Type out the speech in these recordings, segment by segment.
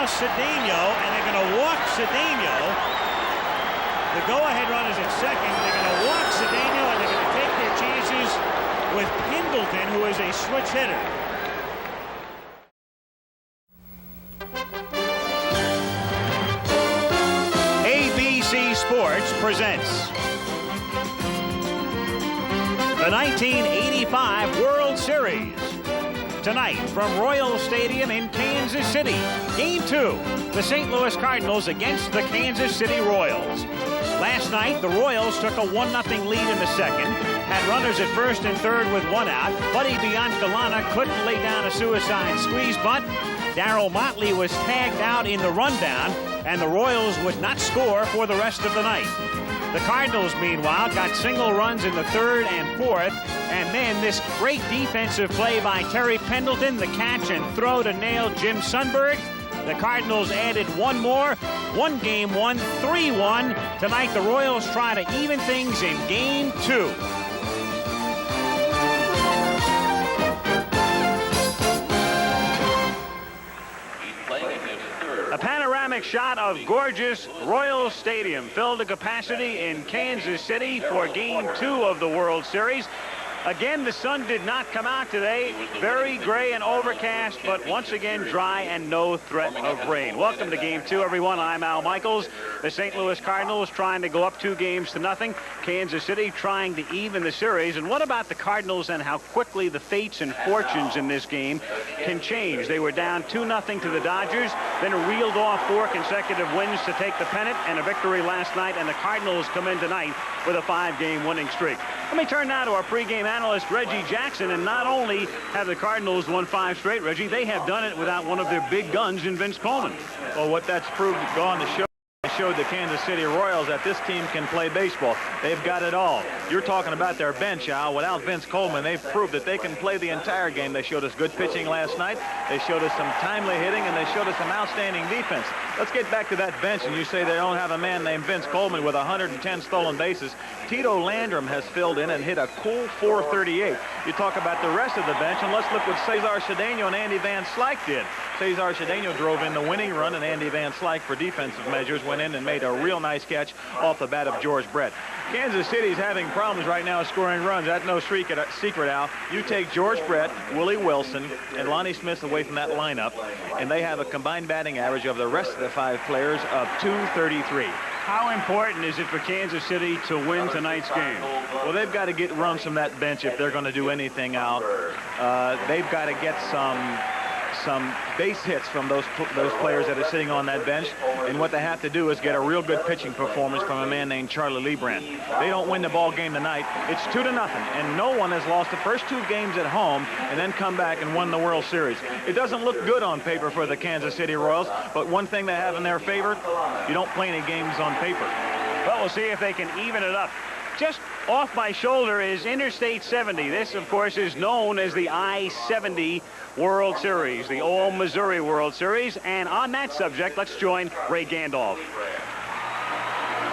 Cedeno, and they're going to walk Cedeno. The go-ahead run is at second. They're going to walk Cedeno, and they're going to take their chances with Pendleton, who is a switch hitter. ABC Sports presents the 1985 World Series. Tonight from Royal Stadium in Kansas City, Game 2, the St. Louis Cardinals against the Kansas City Royals. Last night, the Royals took a 1-0 lead in the second, had runners at first and third with one out. Buddy Biancalana couldn't lay down a suicide squeeze bunt. Darryl Motley was tagged out in the rundown, and the Royals would not score for the rest of the night. The Cardinals, meanwhile, got single runs in the third and fourth, and then this great defensive play by Terry Pendleton, the catch and throw to nail Jim Sundberg. The Cardinals added one more. One game won, 3-1. Tonight, the Royals try to even things in Game 2. A panoramic shot of gorgeous Royal Stadium filled to capacity in Kansas City for Game 2 of the World Series. Again, the sun did not come out today. Very gray and overcast, but once again dry and no threat of rain. Welcome to Game 2, everyone. I'm Al Michaels. The St. Louis Cardinals trying to go up 2 games to nothing. Kansas City trying to even the series. And what about the Cardinals and how quickly the fates and fortunes in this game can change? They were down 2-0 to the Dodgers, then reeled off 4 consecutive wins to take the pennant and a victory last night. And the Cardinals come in tonight with a 5-game winning streak. Let me turn now to our pregame analyst, Reggie Jackson. And not only have the Cardinals won 5 straight, Reggie, they have done it without one of their big guns in Vince Coleman. Well, what that's proved gone to show. Showed the Kansas City Royals that this team can play baseball. They've got it all. You're talking about their bench, Al. Without Vince Coleman, they've proved that they can play the entire game. They showed us good pitching last night. They showed us some timely hitting, and they showed us some outstanding defense. Let's get back to that bench, and you say they don't have a man named Vince Coleman with 110 stolen bases. Tito Landrum has filled in and hit a cool .438. You talk about the rest of the bench, and let's look what Cesar Cedeno and Andy Van Slyke did. Cesar Cedeno drove in the winning run, and Andy Van Slyke, for defensive measures, went in and made a real nice catch off the bat of George Brett. Kansas City's having problems right now scoring runs. That's no secret, Al. You take George Brett, Willie Wilson, and Lonnie Smith away from that lineup, and they have a combined batting average of the rest of the 5 players of .233. How important is it for Kansas City to win tonight's game? Well, they've got to get runs from that bench if they're going to do anything, Al. They've got to get some base hits from those players that are sitting on that bench, and what they have to do is get a real good pitching performance from a man named Charlie Leibrandt. They don't win the ball game tonight. It's 2-0, and no one has lost the first 2 games at home and then come back and won the World Series. It doesn't look good on paper for the Kansas City Royals, but one thing they have in their favor, you don't play any games on paper. Well, we'll see if they can even it up. Just off my shoulder is Interstate 70. This, of course, is known as the I-70 World Series, the All-Missouri World Series. And on that subject, let's join Ray Gandolf.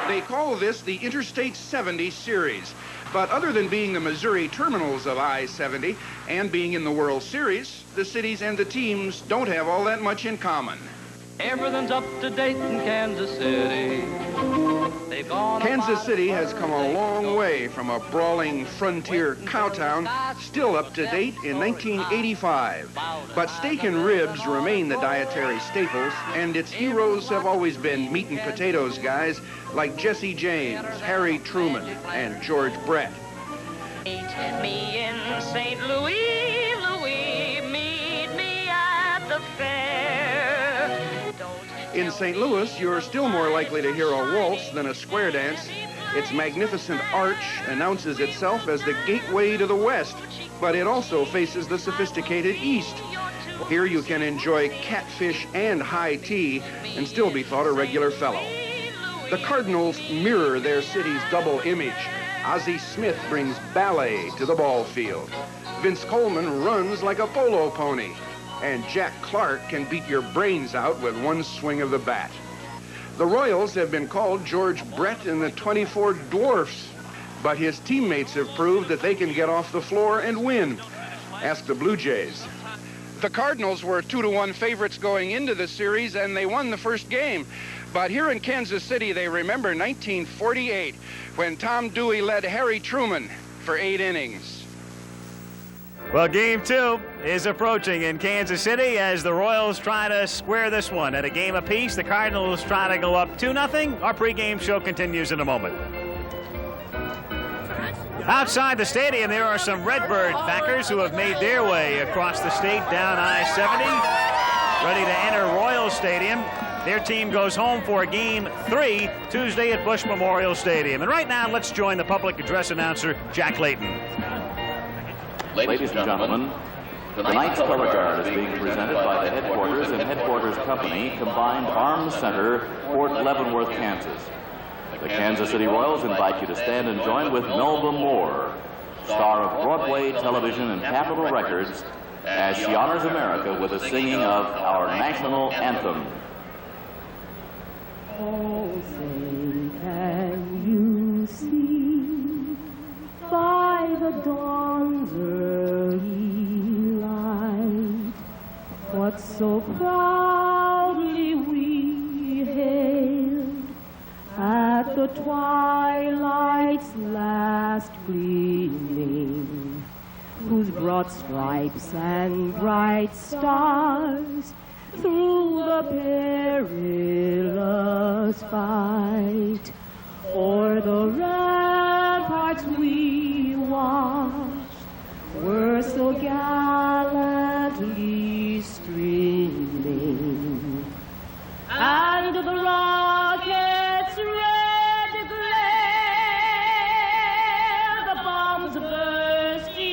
They call this the Interstate 70 Series. But other than being the Missouri terminals of I-70 and being in the World Series, the cities and the teams don't have all that much in common. Everything's up to date in Kansas City. Kansas City has come a long way from a brawling frontier cowtown, still up to date in 1985. But steak and ribs remain the dietary staples, and its heroes have always been meat and potatoes guys like Jesse James, Harry Truman, and George Brett. Meet me in St. Louis, meet me at the fair. In St. Louis, you're still more likely to hear a waltz than a square dance. Its magnificent arch announces itself as the gateway to the West, but it also faces the sophisticated East. Here you can enjoy catfish and high tea and still be thought a regular fellow. The Cardinals mirror their city's double image. Ozzie Smith brings ballet to the ball field. Vince Coleman runs like a polo pony. And Jack Clark can beat your brains out with one swing of the bat. The Royals have been called George Brett and the 24 Dwarfs, but his teammates have proved that they can get off the floor and win. Ask the Blue Jays. The Cardinals were 2-1 favorites going into the series, and they won the first game. But here in Kansas City, they remember 1948, when Tom Dewey led Harry Truman for 8 innings. Well, game 2 is approaching in Kansas City as the Royals try to square this one at a game apiece. The Cardinals try to go up 2-0. Our pregame show continues in a moment. Outside the stadium, there are some Redbird backers who have made their way across the state down I-70, ready to enter Royal Stadium. Their team goes home for game 3 Tuesday at Bush Memorial Stadium. And right now, let's join the public address announcer, Jack Layton. Ladies and gentlemen, tonight's color guard is being presented by the Headquarters and Headquarters Company Combined Arms Center, Fort Leavenworth, Kansas. The Kansas City Royals invite you to stand and join with Melba Moore, star of Broadway, television, and Capitol Records, as she honors America with the singing of our national anthem. Oh, say, can you see by the dawn's early light what so proudly we hailed at the twilight's last gleaming, whose broad stripes and bright stars through the perilous fight o'er the ramparts we watched were so gallantly streaming, and the rockets' red glare, the bombs bursting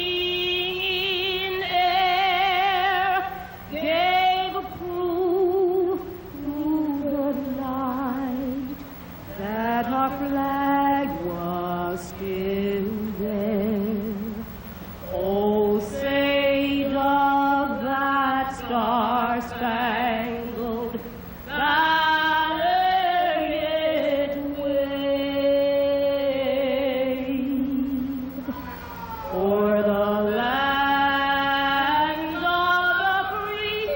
in air, gave proof through the night that our flag was still there. Oh, say does that star-spangled banner yet wave o'er the land of the free?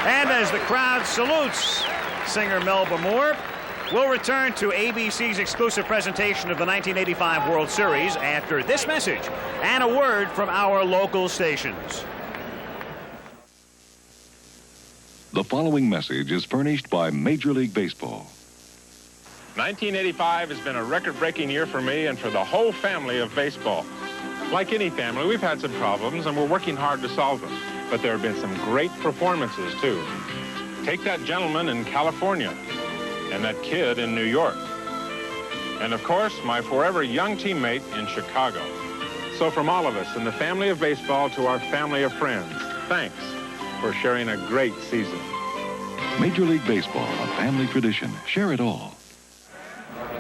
And as the crowd salutes singer Melba Moore, we'll return to ABC's exclusive presentation of the 1985 World Series after this message and a word from our local stations. The following message is furnished by Major League Baseball. 1985 has been a record-breaking year for me and for the whole family of baseball. Like any family, we've had some problems, and we're working hard to solve them. But there have been some great performances, too. Take that gentleman in California and that kid in New York. And, of course, my forever young teammate in Chicago. So from all of us in the family of baseball to our family of friends, thanks for sharing a great season. Major League Baseball, a family tradition. Share it all.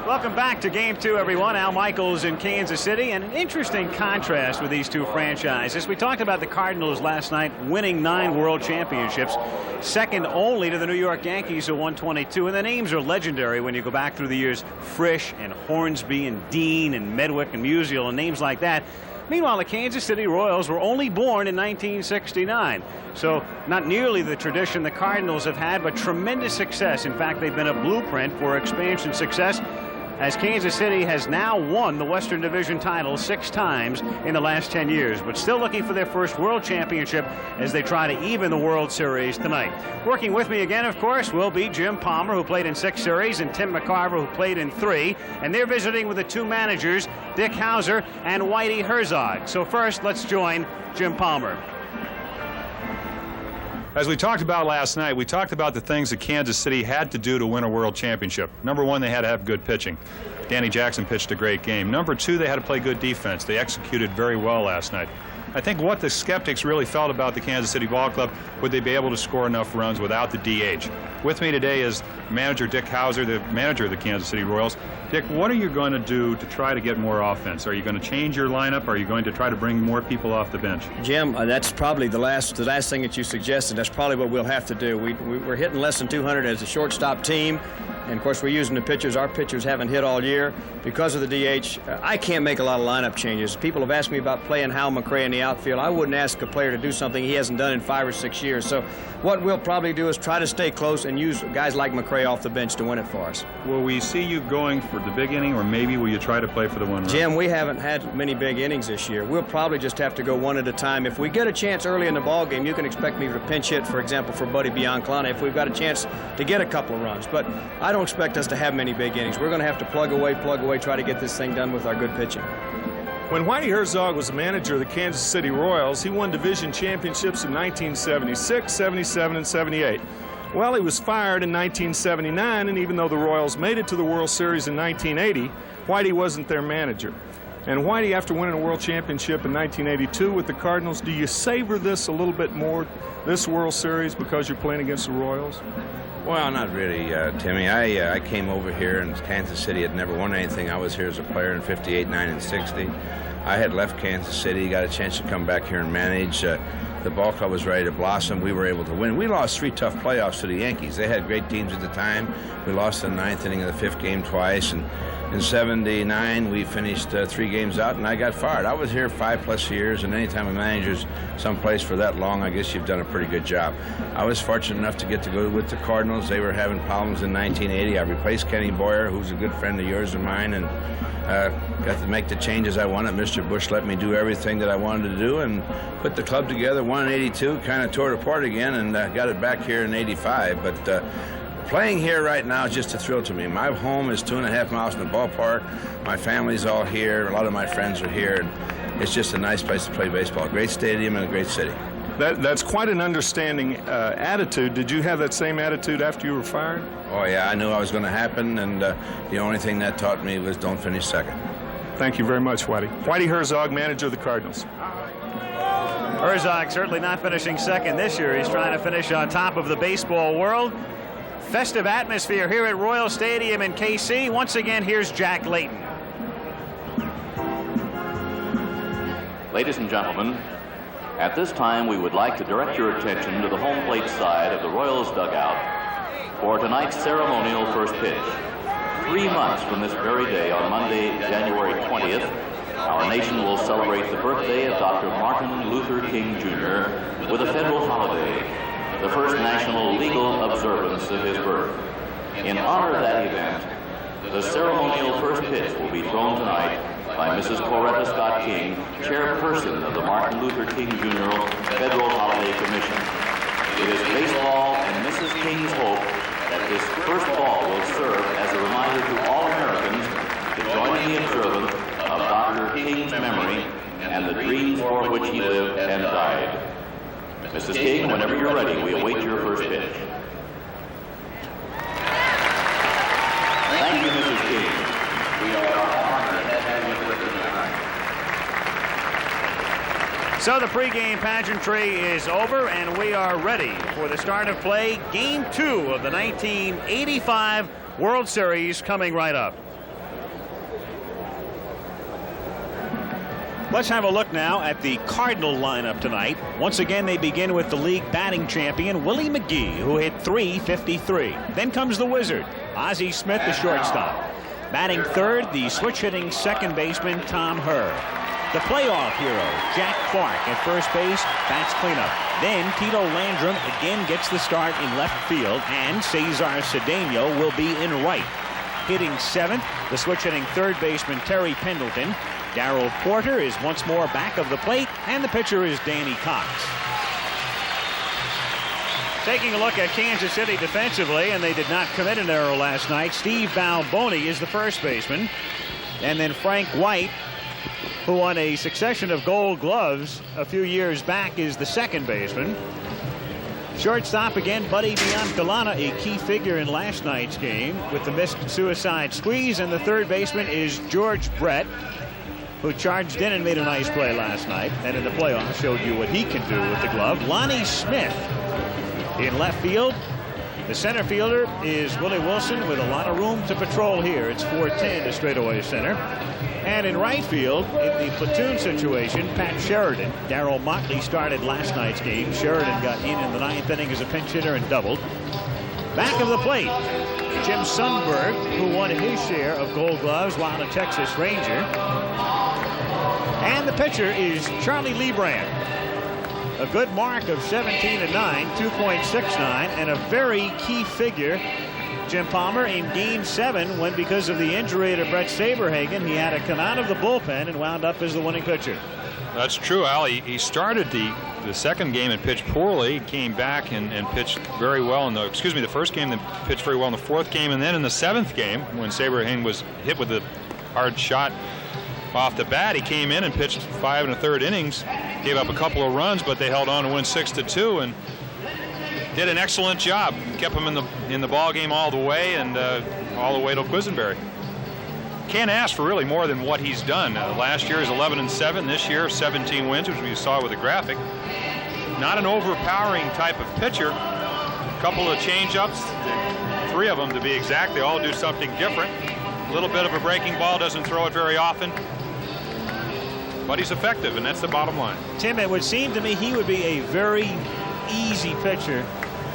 Welcome back to Game 2, everyone. Al Michaels in Kansas City, and an interesting contrast with these two franchises. We talked about the Cardinals last night winning 9 World Championships, second only to the New York Yankees who won 22. And the names are legendary when you go back through the years. Frisch and Hornsby and Dean and Medwick and Musial and names like that. Meanwhile, the Kansas City Royals were only born in 1969. So not nearly the tradition the Cardinals have had, but tremendous success. In fact, they've been a blueprint for expansion success, as Kansas City has now won the Western Division title 6 times in the last 10 years, but still looking for their first World Championship as they try to even the World Series tonight. Working with me again, of course, will be Jim Palmer, who played in 6 series, and Tim McCarver, who played in 3, and they're visiting with the 2 managers, Dick Hauser and Whitey Herzog. So first, let's join Jim Palmer. As we talked about last night, we talked about the things that Kansas City had to do to win a World Championship. Number 1, they had to have good pitching. Danny Jackson pitched a great game. Number 2, they had to play good defense. They executed very well last night. I think what the skeptics really felt about the Kansas City Ball Club, would they be able to score enough runs without the DH? With me today is manager Dick Hauser, the manager of the Kansas City Royals. Dick, what are you going to do to try to get more offense? Are you going to change your lineup? Are you going to try to bring more people off the bench? Jim, that's probably the last thing that you suggested. That's probably what we'll have to do. We're hitting less than 200 as a shortstop team. And, of course, we're using the pitchers. Our pitchers haven't hit all year because of the DH. I can't make a lot of lineup changes. People have asked me about playing Hal McRae in the outfield. I wouldn't ask a player to do something he hasn't done in 5 or 6 years. So what we'll probably do is try to stay close and use guys like McRae off the bench to win it for us. Will we see you going for the big inning, or maybe will you try to play for the 1 run? Jim, we haven't had many big innings this year. We'll probably just have to go one at a time. If we get a chance early in the ball game, you can expect me to pinch hit, for example, for Buddy Biancalana if we've got a chance to get a couple of runs. But I don't expect us to have many big innings. We're going to have to plug away, try to get this thing done with our good pitching. When Whitey Herzog was the manager of the Kansas City Royals, he won division championships in 1976, 77, and 78. Well, he was fired in 1979, and even though the Royals made it to the World Series in 1980, Whitey wasn't their manager. And Whitey, after winning a World Championship in 1982 with the Cardinals, do you savor this a little bit more, this World Series, because you're playing against the Royals? Well, not really, Timmy. I came over here, and Kansas City had never won anything. I was here as a player in 58, 9, and 60. I had left Kansas City, got a chance to come back here and manage. The ball club was ready to blossom. We were able to win. We lost 3 tough playoffs to the Yankees. They had great teams at the time. We lost in the 9th inning of the 5th game twice, and in 79, we finished 3 games out, and I got fired. I was here 5+ years, and anytime a manager's someplace for that long, I guess you've done a pretty good job. I was fortunate enough to get to go with the Cardinals. They were having problems in 1980. I replaced Kenny Boyer, who's a good friend of yours and mine, and got to make the changes I wanted. Mr. Bush let me do everything that I wanted to do and put the club together. Won in 82, kind of tore it apart again, and got it back here in 85. But playing here right now is just a thrill to me. My home is 2.5 miles from the ballpark. My family's all here. A lot of my friends are here. And it's just a nice place to play baseball. Great stadium and a great city. That's quite an understanding attitude. Did you have that same attitude after you were fired? Oh, yeah. I knew it was going to happen, and the only thing that taught me was don't finish second. Thank you very much, Whitey. Whitey Herzog, manager of the Cardinals. Herzog certainly not finishing second this year. He's trying to finish on top of the baseball world. Festive atmosphere here at Royal Stadium in KC. Once again, here's Jack Layton. Ladies and gentlemen, at this time we would like to direct your attention to the home plate side of the Royals dugout for tonight's ceremonial first pitch. 3 months from this very day, on Monday, January 20th, our nation will celebrate the birthday of Dr. Martin Luther King Jr. with a federal holiday, the first national legal observance of his birth. In honor of that event, the ceremonial first pitch will be thrown tonight by Mrs. Coretta Scott King, chairperson of the Martin Luther King Jr. Federal Holiday Commission. It is baseball and Mrs. King's hope that this first ball will serve as a reminder to all Americans to join in the observance of Dr. King's memory and the dreams for which he lived and died. Mrs. King, whenever you're ready, we await your first pitch. Thank you, Mrs. King. We are honored to have you with us tonight. So the pregame pageantry is over, and we are ready for the start of play. Game 2 of the 1985 World Series coming right up. Let's have a look now at the Cardinal lineup tonight. Once again, they begin with the league batting champion, Willie McGee, who hit .353. Then comes the Wizard, Ozzie Smith, the shortstop. Batting third, the switch-hitting second baseman, Tom Herr. The playoff hero, Jack Clark, at first base, bats cleanup. Then Tito Landrum again gets the start in left field, and Cesar Cedeno will be in right. Hitting seventh, the switch-hitting third baseman, Terry Pendleton. Darryl Porter is once more back of the plate, and the pitcher is Danny Cox. Taking a look at Kansas City defensively, and they did not commit an error last night. Steve Balboni is the first baseman, and then Frank White, who won a succession of gold gloves a few years back, is the second baseman. Shortstop again, Buddy Biancalana, a key figure in last night's game with the missed suicide squeeze, and the third baseman is George Brett. who charged in and made a nice play last night, and in the playoffs showed you what he can do with the glove. Lonnie Smith in left field. The center fielder is Willie Wilson with a lot of room to patrol here. It's 4-10 to straightaway center. And in right field, in the platoon situation, Pat Sheridan. Darrell Motley started last night's game. Sheridan got in the 9th inning as a pinch hitter and doubled. Back of the plate, Jim Sundberg, who won his share of Gold Gloves while a Texas Ranger. And the pitcher is Charlie Leibrandt. A good mark of 17-9, 2.69, and a very key figure, Jim Palmer, in Game 7 when, because of the injury to Brett Saberhagen, he had to come out of the bullpen and wound up as the winning pitcher. That's true, Al. He started the second game and pitched poorly. He came back and pitched very well in the first game, then pitched very well in the 4th game, and then in the 7th game, when Saberhagen was hit with a hard shot off the bat, he came in and pitched 5 1/3 innings, gave up a couple of runs, but they held on to win 6-2 and did an excellent job. Kept him in the ball game all the way, and all the way to Quisenberry. Can't ask for really more than what he's done. Last year is 11-7. This year 17 wins, which we saw with the graphic. Not an overpowering type of pitcher. A couple of change-ups, 3 of them to be exact. They all do something different. A little bit of a breaking ball, doesn't throw it very often. But he's effective, and that's the bottom line. Tim, it would seem to me he would be a very easy pitcher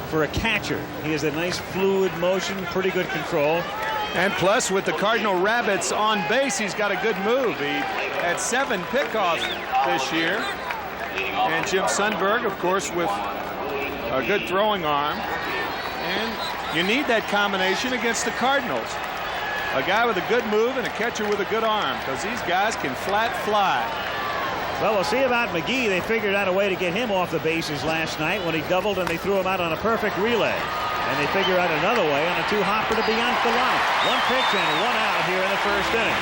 for a catcher. He has a nice fluid motion, pretty good control. And plus, with the Cardinal Rabbits on base, he's got a good move. He had 7 pickoffs this year. And Jim Sundberg, of course, with a good throwing arm. And you need that combination against the Cardinals. A guy with a good move and a catcher with a good arm, because these guys can flat fly. Well, we'll see about McGee. They figured out a way to get him off the bases last night when he doubled, and they threw him out on a perfect relay. And they figure out another way on a 2-hopper to Biancolano. 1 pitch and 1 out here in the 1st inning.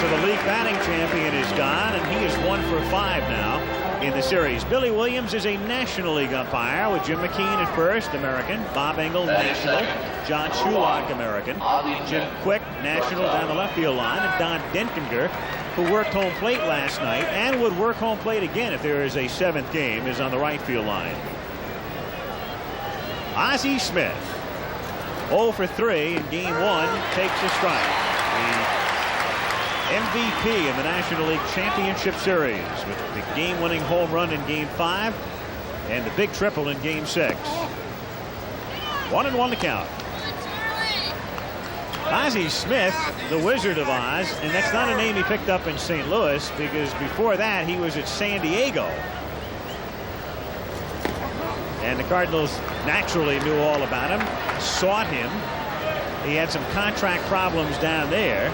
So the league batting champion is gone, and he is 1 for 5 now in the series. Billy Williams is a National League umpire with Jim McKean at first, American. Bob Engel, National. John Shulock, American. Jim Quick, National, down the left field line. And Don Denkinger, who worked home plate last night and would work home plate again if there is a 7th game, is on the right field line. Ozzie Smith, 0 for 3 in Game 1, takes a strike. The MVP in the National League Championship Series with the game-winning home run in Game 5 and the big triple in Game 6. 1-1 to count. Ozzie Smith, the Wizard of Oz, and that's not a name he picked up in St. Louis, because before that he was at San Diego. And the Cardinals naturally knew all about him, sought him. He had some contract problems down there.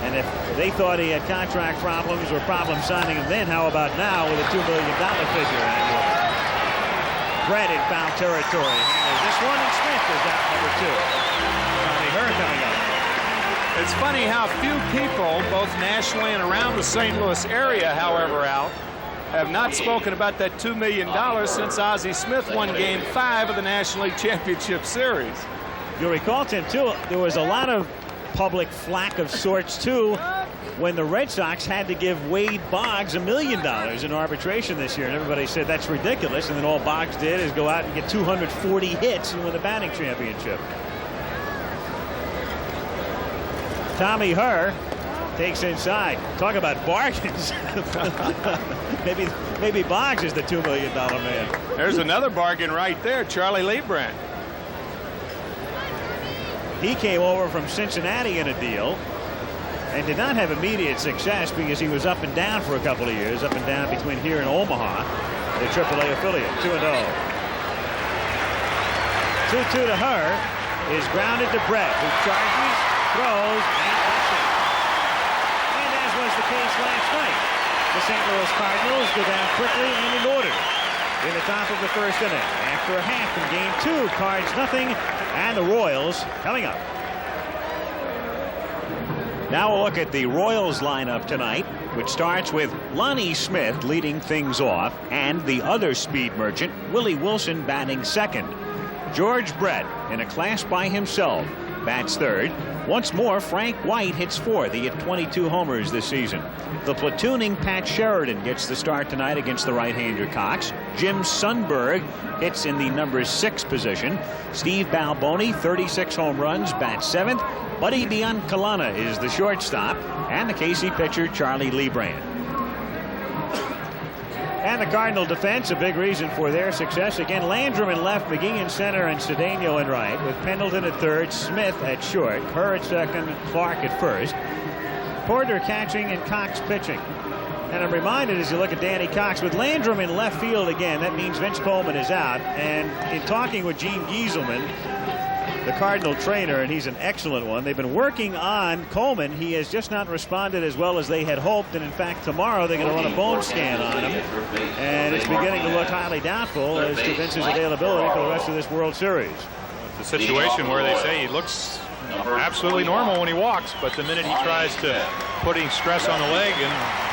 And if they thought he had contract problems or problems signing him then, how about now with a $2 million figure annually? Brett in foul territory. This one, and Smith is out number 2. Tommy Herr coming up. It's funny how few people, both nationally and around the St. Louis area, however, Al, have not spoken about that $2 million since Ozzie Smith won Game 5 of the National League Championship Series. You'll recall, Tim, too, there was a lot of public flack of sorts, too, when the Red Sox had to give Wade Boggs $1 million in arbitration this year. And everybody said that's ridiculous. And then all Boggs did is go out and get 240 hits and win the batting championship. Tommy Herr takes inside. Talk about bargains. maybe Boggs is the $2 million man. There's another bargain right there, Charlie Leibrandt. He came over from Cincinnati in a deal and did not have immediate success because he was up and down for a couple of years, up and down between here and Omaha, the AAA affiliate. 2-0. 2-2 to Herr is grounded to Brett, who charges, throws, and misses. And as was the case last night, the St. Louis Cardinals go down quickly and in order in the top of the 1st inning. After a half in Game 2, Cards nothing, and the Royals coming up. Now we'll look at the Royals lineup tonight, which starts with Lonnie Smith leading things off, and the other speed merchant, Willie Wilson, batting second. George Brett in a class by himself bats third. Once more, Frank White hits fourth. He hit 22 homers this season. The platooning Pat Sheridan gets the start tonight against the right-hander Cox. Jim Sundberg hits in the number 6 position. Steve Balboni, 36 home runs, bats 7th. Buddy Biancalana is the shortstop, and the KC pitcher Charlie Leibrandt. And the Cardinal defense, a big reason for their success. Again, Landrum in left, McGee in center, and Cedeno in right, with Pendleton at third, Smith at short, Kerr at second, Clark at first. Porter catching and Cox pitching. And I'm reminded as you look at Danny Cox, with Landrum in left field again, that means Vince Coleman is out. And in talking with Gene Gieselman, the Cardinal trainer, and he's an excellent one, they've been working on Coleman. He has just not responded as well as they had hoped, and in fact tomorrow they're going to run a bone scan on him, and it's beginning to look highly doubtful as to Vince's availability for the rest of this World Series. It's a situation where they say he looks absolutely normal when he walks, but the minute he tries to putting stress on the leg and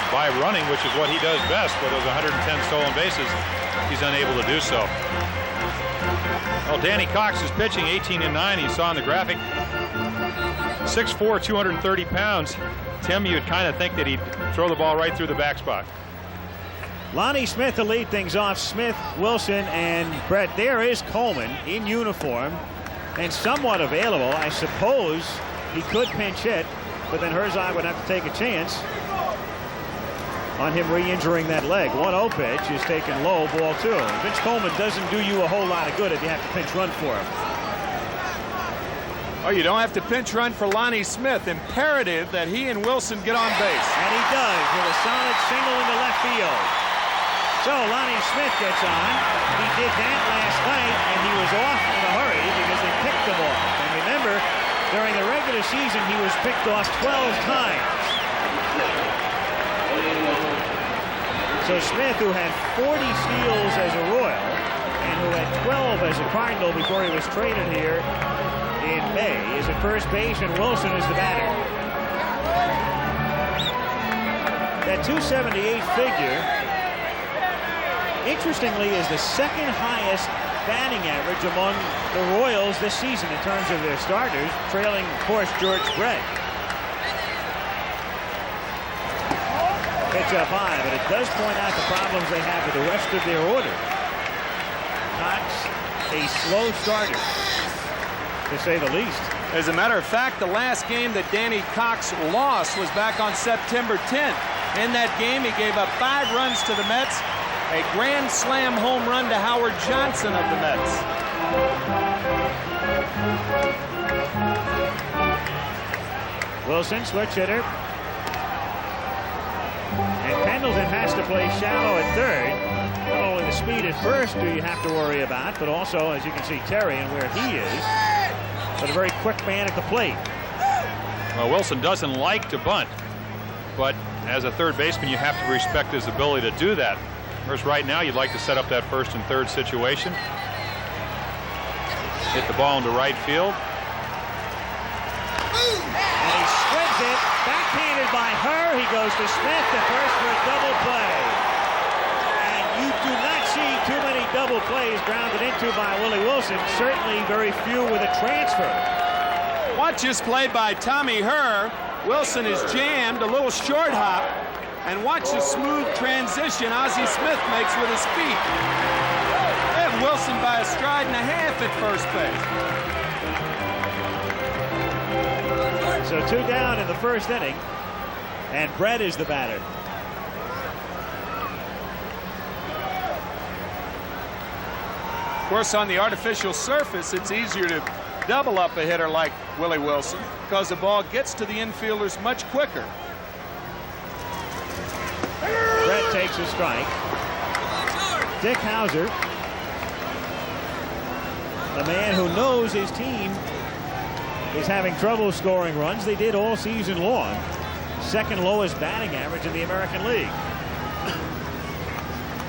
by running, which is what he does best with those 110 stolen bases, he's unable to do so. Well, Danny Cox is pitching 18-9. You saw in the graphic, 6'4", 230 pounds. Tim, you'd kind of think that he'd throw the ball right through the back spot. Lonnie Smith to lead things off. Smith, Wilson, and Brett. There is Coleman in uniform and somewhat available. I suppose he could pinch hit, but then Herzog would have to take a chance on him re-injuring that leg. 1-0 pitch is taken low, ball 2. Vince Coleman doesn't do you a whole lot of good if you have to pinch run for him. Oh, you don't have to pinch run for Lonnie Smith. Imperative that he and Wilson get on base. And he does with a solid single into left field. So Lonnie Smith gets on. He did that last night, and he was off in a hurry because they picked him off. And remember, during the regular season, he was picked off 12 times. So Smith, who had 40 steals as a Royal and who had 12 as a Cardinal before he was traded here in May, is at first base, and Wilson is the batter. That 278 figure, interestingly, is the second highest batting average among the Royals this season in terms of their starters, trailing, of course, George Brett. Pitch up high, but it does point out the problems they have with the rest of their order. Cox, a slow starter, to say the least. As a matter of fact, the last game that Danny Cox lost was back on September 10th. In that game, he gave up 5 runs to the Mets, a grand slam home run to Howard Johnson of the Mets. Wilson, switch hitter. And Pendleton has to play shallow at third. Not only the speed at first do you have to worry about, but also, as you can see, Terry and where he is, but a very quick man at the plate. Well, Wilson doesn't like to bunt, but as a third baseman, you have to respect his ability to do that. Whereas right now, you'd like to set up that first and third situation. Hit the ball into right field. And he squibs it, backhanded by her. He goes to Smith to first for a double play. And you do not see too many double plays grounded into by Willie Wilson. Certainly very few with a transfer. Watch this play by Tommy Herr. Wilson is jammed, a little short hop. And watch the smooth transition Ozzie Smith makes with his feet. They have Wilson by a stride and a half at first base. So 2 down in the first inning, and Brett is the batter. Of course, on the artificial surface, it's easier to double up a hitter like Willie Wilson because the ball gets to the infielders much quicker. Brett takes a strike. Dick Hauser, the man who knows his team is having trouble scoring runs. They did all season long. Second lowest batting average in the American League.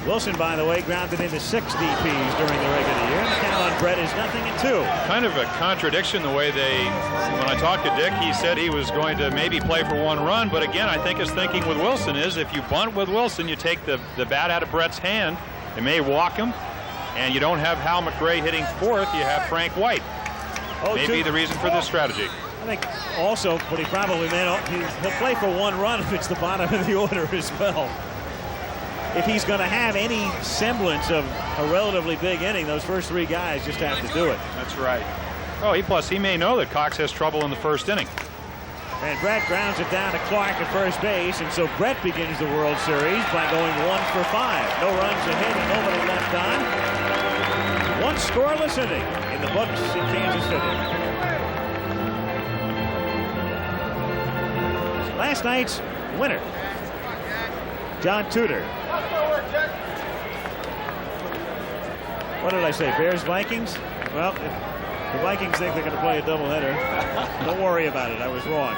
Wilson, by the way, grounded into 6 DPs during the regular year. And the count on Brett is 0-2. Kind of a contradiction the way when I talked to Dick, he said he was going to maybe play for 1 run. But again, I think his thinking with Wilson is if you bunt with Wilson, you take the bat out of Brett's hand. They may walk him. And you don't have Hal McRae hitting 4th. You have Frank White. may be the reason for this strategy. I think also, but he probably meant he'll play for one run if it's the bottom of the order as well. If he's going to have any semblance of a relatively big inning, those first 3 guys just have to do it. That's right. Oh, plus he may know that Cox has trouble in the first inning. And Brett grounds it down to Clark at first base, and so Brett begins the World Series by going 1 for 5. No runs ahead and nobody left on. 1 scoreless inning in the books in Kansas City. Last night's winner, John Tudor. What did I say? Bears, Vikings? Well, if the Vikings think they're going to play a doubleheader, don't worry about it. I was wrong.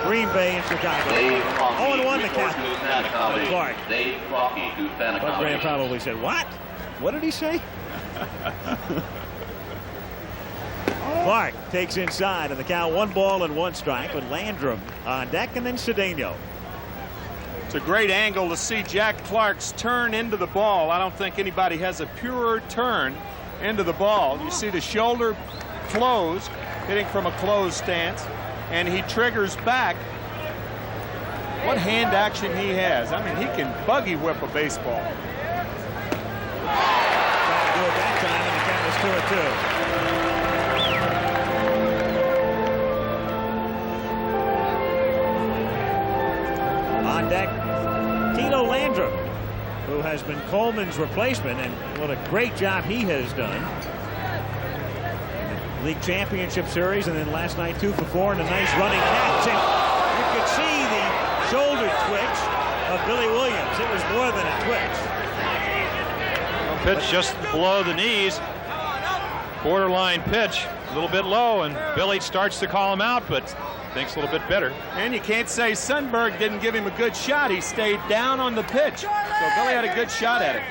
Green Bay and Chicago. 0-1 the count. Clark. But Graham probably said, what? What did he say? Clark takes inside, and the count 1 ball and 1 strike with Landrum on deck, and then Cedeno. It's a great angle to see Jack Clark's turn into the ball. I don't think anybody has a purer turn into the ball. You see the shoulder close, hitting from a closed stance, and he triggers back. What hand action he has. I mean, he can buggy whip a baseball. Trying to do it that time, and the count is 2-2. On deck, Tito Landrum, who has been Coleman's replacement, and what a great job he has done. League Championship Series, and then last night 2 for 4 and a nice running catch. And you could see the shoulder twitch of Billy Williams. It was more than a twitch. Pitch just below the knees. Borderline pitch, a little bit low, and Billy starts to call him out, but thinks a little bit better. And you can't say Sundberg didn't give him a good shot. He stayed down on the pitch. So Billy had a good shot at it.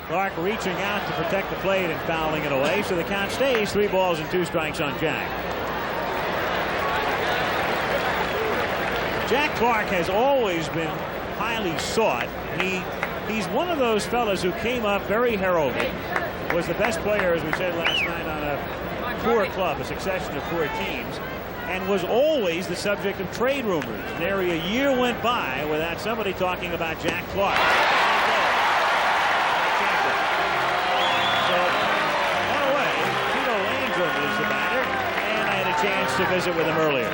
Clark reaching out to protect the plate and fouling it away, so the count stays 3 balls and 2 strikes on Jack. Jack Clark has always been highly sought. He's one of those fellas who came up very heralded, was the best player, as we said last night, on a poor club, a succession of poor teams, and was always the subject of trade rumors. Nary a year went by without somebody talking about Jack Clark. So, on the way, Tito Landrum is the batter, and I had a chance to visit with him earlier.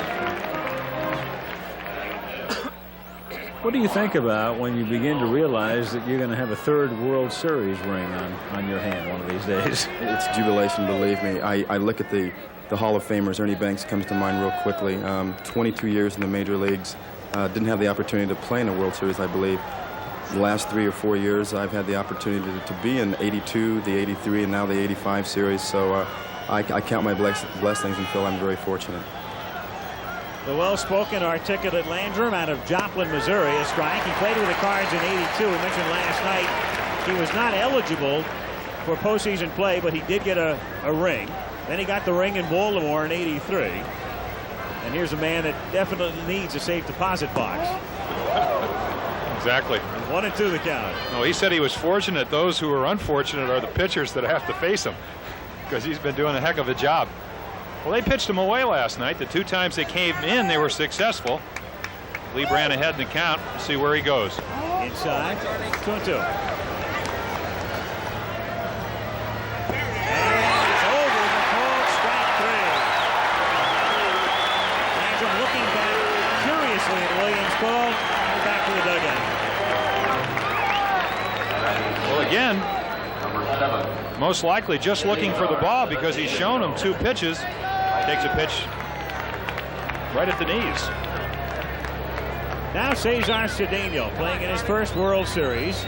What do you think about when you begin to realize that you're going to have a 3rd World Series ring on your hand one of these days? It's jubilation, believe me. I look at the Hall of Famers. Ernie Banks comes to mind real quickly. 22 years in the major leagues. Didn't have the opportunity to play in a World Series, I believe. The last 3 or 4 years, I've had the opportunity to be in 82, the 83, and now the 85 series. So I count my blessings and feel I'm very fortunate. The well-spoken, articulate Landrum out of Joplin, Missouri, a strike. He played with the Cards in 82. We mentioned last night he was not eligible for postseason play, but he did get a ring. Then he got the ring in Baltimore in 83. And here's a man that definitely needs a safe deposit box. Exactly. 1-2 the count. No, he said he was fortunate. Those who are unfortunate are the pitchers that have to face him, because he's been doing a heck of a job. Well, they pitched him away last night. The 2 times they came in, they were successful. Leibrandt ahead in the count. We'll see where he goes. Inside, 2-2. And it's over the called strike 3. Landrum looking back curiously at Williams' call. And back to the dugout. Well, again, most likely just looking for the ball, because he's shown him 2 pitches. Takes a pitch right at the knees. Now Cesar Cedeno playing in his first World Series.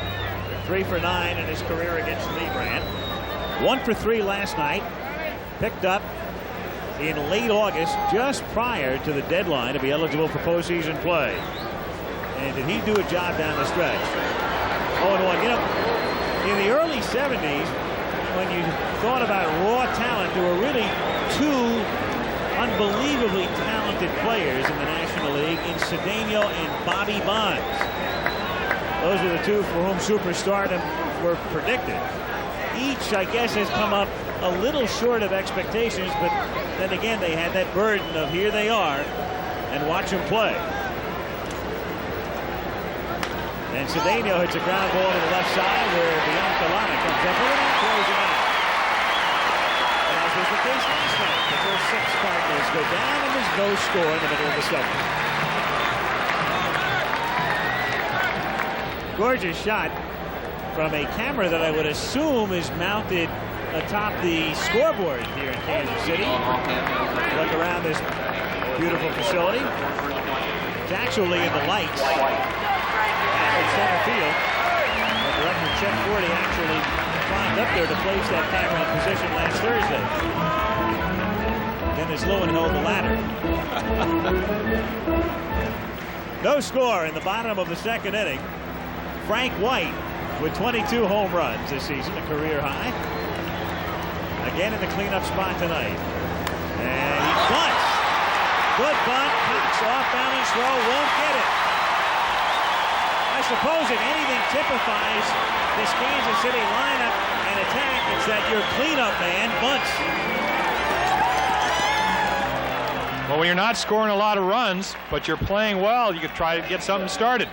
3 for 9 in his career against Leibrandt. 1 for 3 last night. Picked up in late August, just prior to the deadline to be eligible for postseason play. And did he do a job down the stretch? 0-1. You know, in the early 70s, when you thought about raw talent, there were really 2 unbelievably talented players in the National League in Cedeno and Bobby Bonds. Those were the 2 for whom superstardom were predicted. each, I guess, has come up a little short of expectations, but then again, they had that burden of here they are, and watch them play. And Cedeno hits a ground ball to the left side where Biancalana comes up with it and throws him out. And as was the case last night, the first 6 Cardinals go down and there's no score in the middle of the 7th. Gorgeous shot from a camera that I would assume is mounted atop the scoreboard here in Kansas City. Look around this beautiful facility. It's actually in the lights in center field. The director, Chet Forty, actually climbed up there to place that camera in position last Thursday. Then there's Lowenhold, the ladder. No score in the bottom of the 2nd inning. Frank White with 22 home runs this season, a career high. Again in the cleanup spot tonight. And he bunts. Good bunt. Cox off balance throw. Won't get it. I suppose if anything typifies this Kansas City lineup and attack, it's that your cleanup man bunts. Well, when you're not scoring a lot of runs, but you're playing well, you could try to get something started.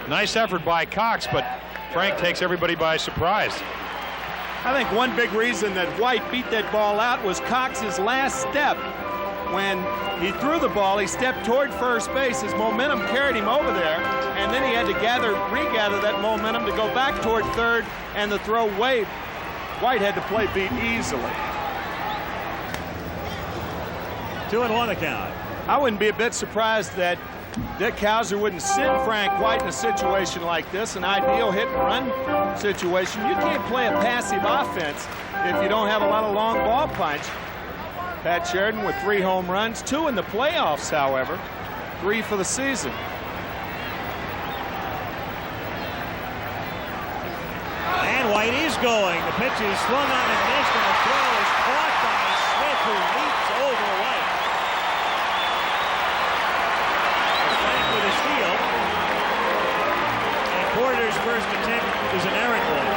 Nice effort by Cox, but Frank takes everybody by surprise. I think one big reason that White beat that ball out was Cox's last step. When he threw the ball, he stepped toward first base. His momentum carried him over there, and then he had to regather that momentum to go back toward third, and the throw way. White had to play beat easily. 2-1 the count. I wouldn't be a bit surprised that Dick Hauser wouldn't send Frank White in a situation like this, an ideal hit and run situation. You can't play a passive offense if you don't have a lot of long ball punch. Pat Sheridan with 3 home runs, 2 in the playoffs, however, 3 for the season. And White is going. The pitch is swung on and missed, and the throw is caught by Smith, who leaps over White. Frank with a steal. And Porter's first attempt was an errant one.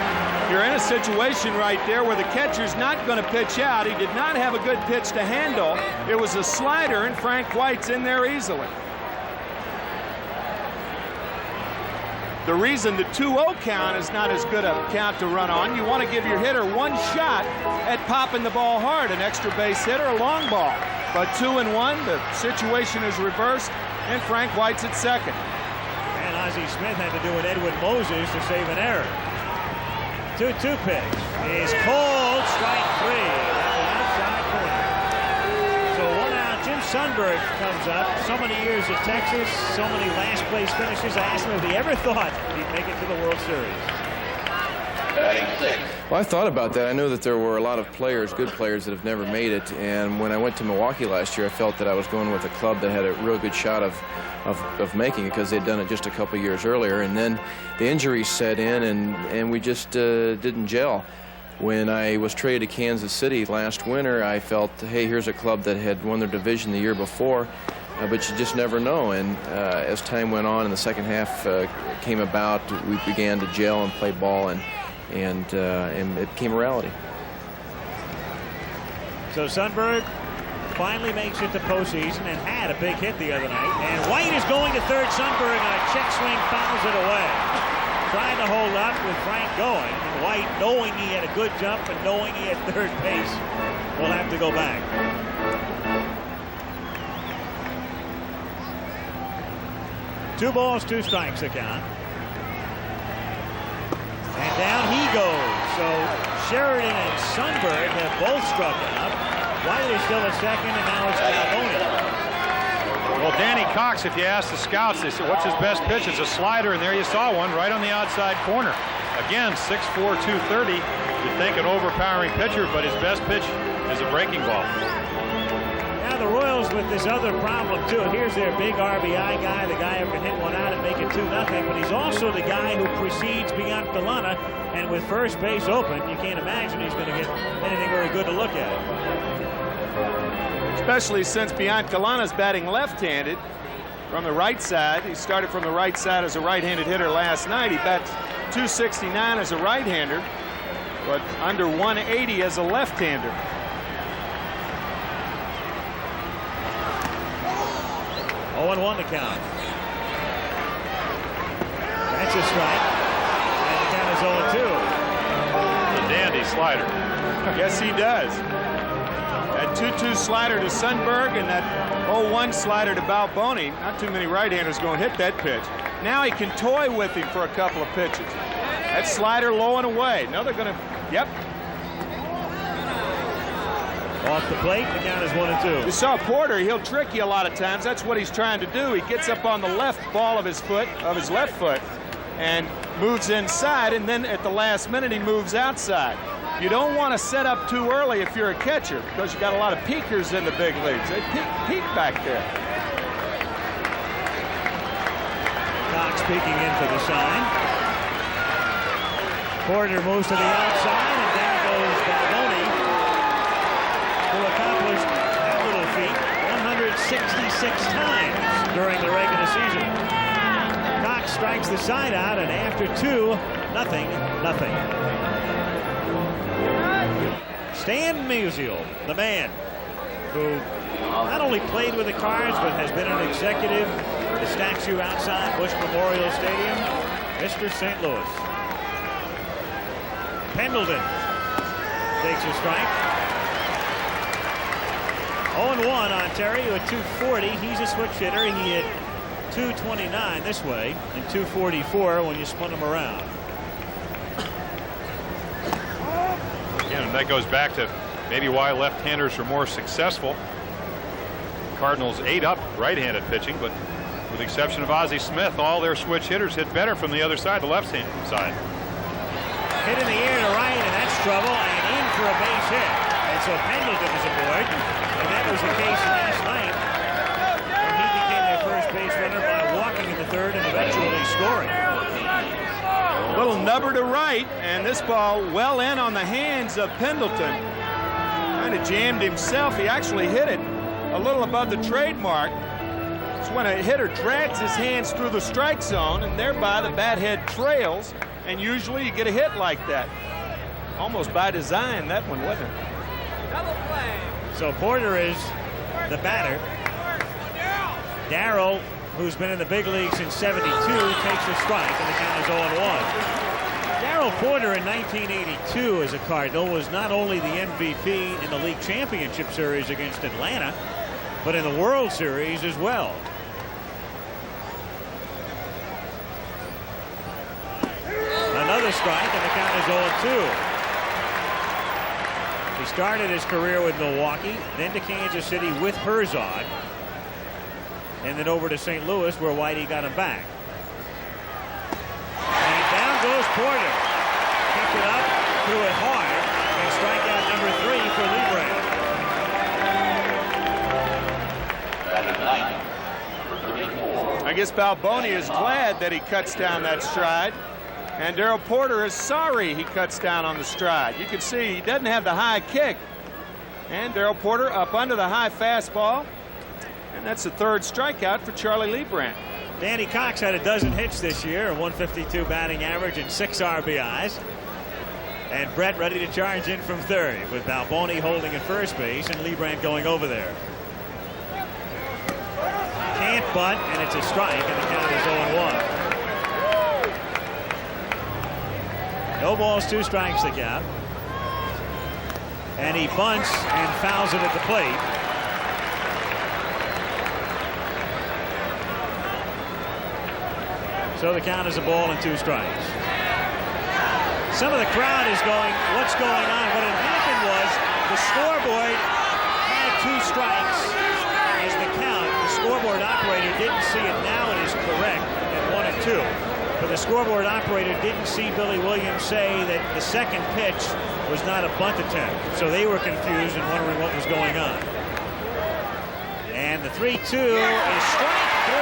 You're in a situation right there where the catcher's not going to pitch out. He did not have a good pitch to handle. It was a slider, and Frank White's in there easily. The reason the 2-0 count is not as good a count to run on, you want to give your hitter one shot at popping the ball hard, an extra base hit or a long ball. But 2-1, the situation is reversed, and Frank White's at second. And Ozzie Smith had to do an Edwin Moses to save an error. 2-2 pitch is cold, strike 3 at the outside corner. So 1 out. Jim Sundberg comes up. So many years at Texas, so many last place finishes. I asked him if he ever thought he'd make it to the World Series. Well, I thought about that. I know that there were a lot of players, good players, that have never made it. And when I went to Milwaukee last year, I felt that I was going with a club that had a real good shot of making it because they'd done it just a couple years earlier. And then the injuries set in, and we just didn't gel. When I was traded to Kansas City last winter, I felt, hey, here's a club that had won their division the year before, but you just never know. And as time went on and the second half came about, we began to gel and play ball, and it became a reality. So Sundberg finally makes it to postseason and had a big hit the other night. And White is going to third. Sundberg on a check swing fouls it away. Trying to hold up with Frank going. And White, knowing he had a good jump and knowing he had third base, will have to go back. Two balls, 2 strikes the count. And down he goes. So Sheridan and Sundberg have both struck out. White is still at second, and now it's Alboni. Well, Danny Cox, if you ask the scouts, they said, what's his best pitch? It's a slider, and there you saw one right on the outside corner. Again, 6'4", 230. You'd think an overpowering pitcher, but his best pitch is a breaking ball. Now the Royals with this other problem, too. Here's their big RBI guy, the guy who can hit one out and make it 2-0, but he's also the guy who precedes Biancalana, and with first base open, you can't imagine he's going to get anything very good to look at. Especially since Biancalana's batting left-handed from the right side. He started from the right side as a right-handed hitter last night. He bats .269 as a right-hander. but under 180 as a left-hander. Oh, 1 to count. That's a strike. And the count is 0-2. A dandy slider. Yes, he does. That 2-2 slider to Sundberg and that 0-1 slider to Balboni. Not too many right-handers going to hit that pitch. Now he can toy with him for a couple of pitches. That slider low and away. Now they're going to, yep. Off the plate, the count is 1-2. You saw Porter, he'll trick you a lot of times. That's what he's trying to do. He gets up on the left ball of his foot, of his left foot, and moves inside, and then at the last minute he moves outside. You don't want to set up too early if you're a catcher, because you got a lot of peekers in the big leagues. They peek back there. Cox peeking in for the sign. Porter moves to the outside, and down goes Balboni, who accomplished that little feat 166 times during the regular season. Cox strikes the side out, and after 2, nothing. Stan Musial, the man who not only played with the Cards, but has been an executive at the statue outside Bush Memorial Stadium, Mr. St. Louis. Pendleton takes a strike. 0-1 on Terry at 240. He's a switch hitter. He hit 229 this way and 244 when you spun him around. Again, that goes back to maybe why left-handers are more successful. Cardinals ate up right-handed pitching, but with the exception of Ozzie Smith, all their switch hitters hit better from the other side, the left-hand side. Hit in the air to right, and that's trouble, and in for a base hit. And so Pendleton is aboard, and that was the case last night when he became their first base runner by walking in the third and eventually scoring. Little nubber to right, and this ball well in on the hands of Pendleton. Kind of jammed himself. He actually hit it a little above the trademark. It's when a hitter drags his hands through the strike zone, and thereby the bat head trails, and usually you get a hit like that. Almost by design, that one, wasn't it? Double play. So Porter is the batter. Darrell, who's been in the big league since '72, takes a strike, and the count is 0-1. Darrell Porter in 1982 as a Cardinal was not only the MVP in the league championship series against Atlanta, but in the World Series as well. Another strike, and the count is 0-2. He started his career with Milwaukee, then to Kansas City with Herzog, and then over to St. Louis, where Whitey got him back. And down goes Porter. Picked it up, threw it hard, and strikeout number 3 for Leibrandt. I guess Balboni is glad that he cuts down that stride, and Darrell Porter is sorry he cuts down on the stride. You can see he doesn't have the high kick, and Darrell Porter up under the high fastball, and that's the 3rd strikeout for Charlie Leibrandt. Danny Cox had a dozen hits this year, a 152 batting average and 6 RBIs. And Brett ready to charge in from third, with Balboni holding at first base and Leibrandt going over there. Can't bunt, and it's a strike, and the count is 0-1. No balls, 2 strikes to count. And he bunts and fouls it at the plate. So the count is a ball and 2 strikes. Some of the crowd is going, what's going on? What had happened was the scoreboard had 2 strikes as the count. The scoreboard operator didn't see it. Now it is correct at 1-2. But the scoreboard operator didn't see Billy Williams say that the second pitch was not a bunt attempt. So they were confused and wondering what was going on. And the 3-2 is strike 3.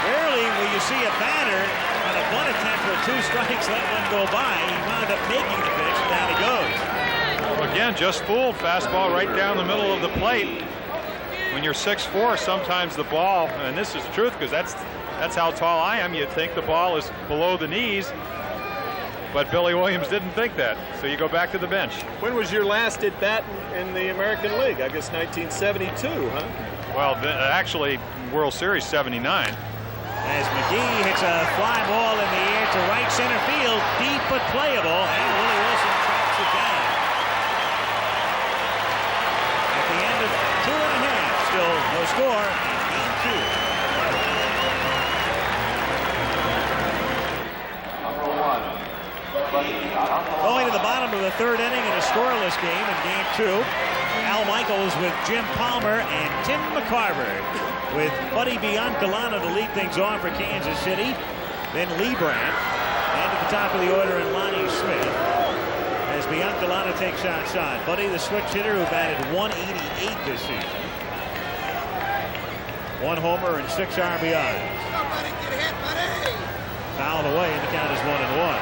Rarely will you see a batter on a bunt attempt with 2 strikes let one go by. He wound up making the pitch, and down he goes. Well, again, just fooled. Fastball right down the middle of the plate. When you're 6'4", sometimes the ball, and this is the truth because that's how tall I am, you'd think the ball is below the knees. But Billy Williams didn't think that, so you go back to the bench. When was your last at bat in the American League? I guess 1972, huh? Well, actually, World Series 79. As McGee hits a fly ball in the air to right center field, deep but playable, and Willie Wilson tracks it down. At the end of 2.5, still no score in game 2. Going to the bottom of the 3rd inning in a scoreless game in game 2. Al Michaels with Jim Palmer and Tim McCarver with Buddy Biancalana to lead things off for Kansas City. Then Leibrandt, and at the top of the order in Lonnie Smith as Biancalana takes outside. Buddy, the switch hitter who batted .188 this season. 1 homer and 6 RBIs. Somebody get hit, buddy! Fouled away, and the count is 1-1.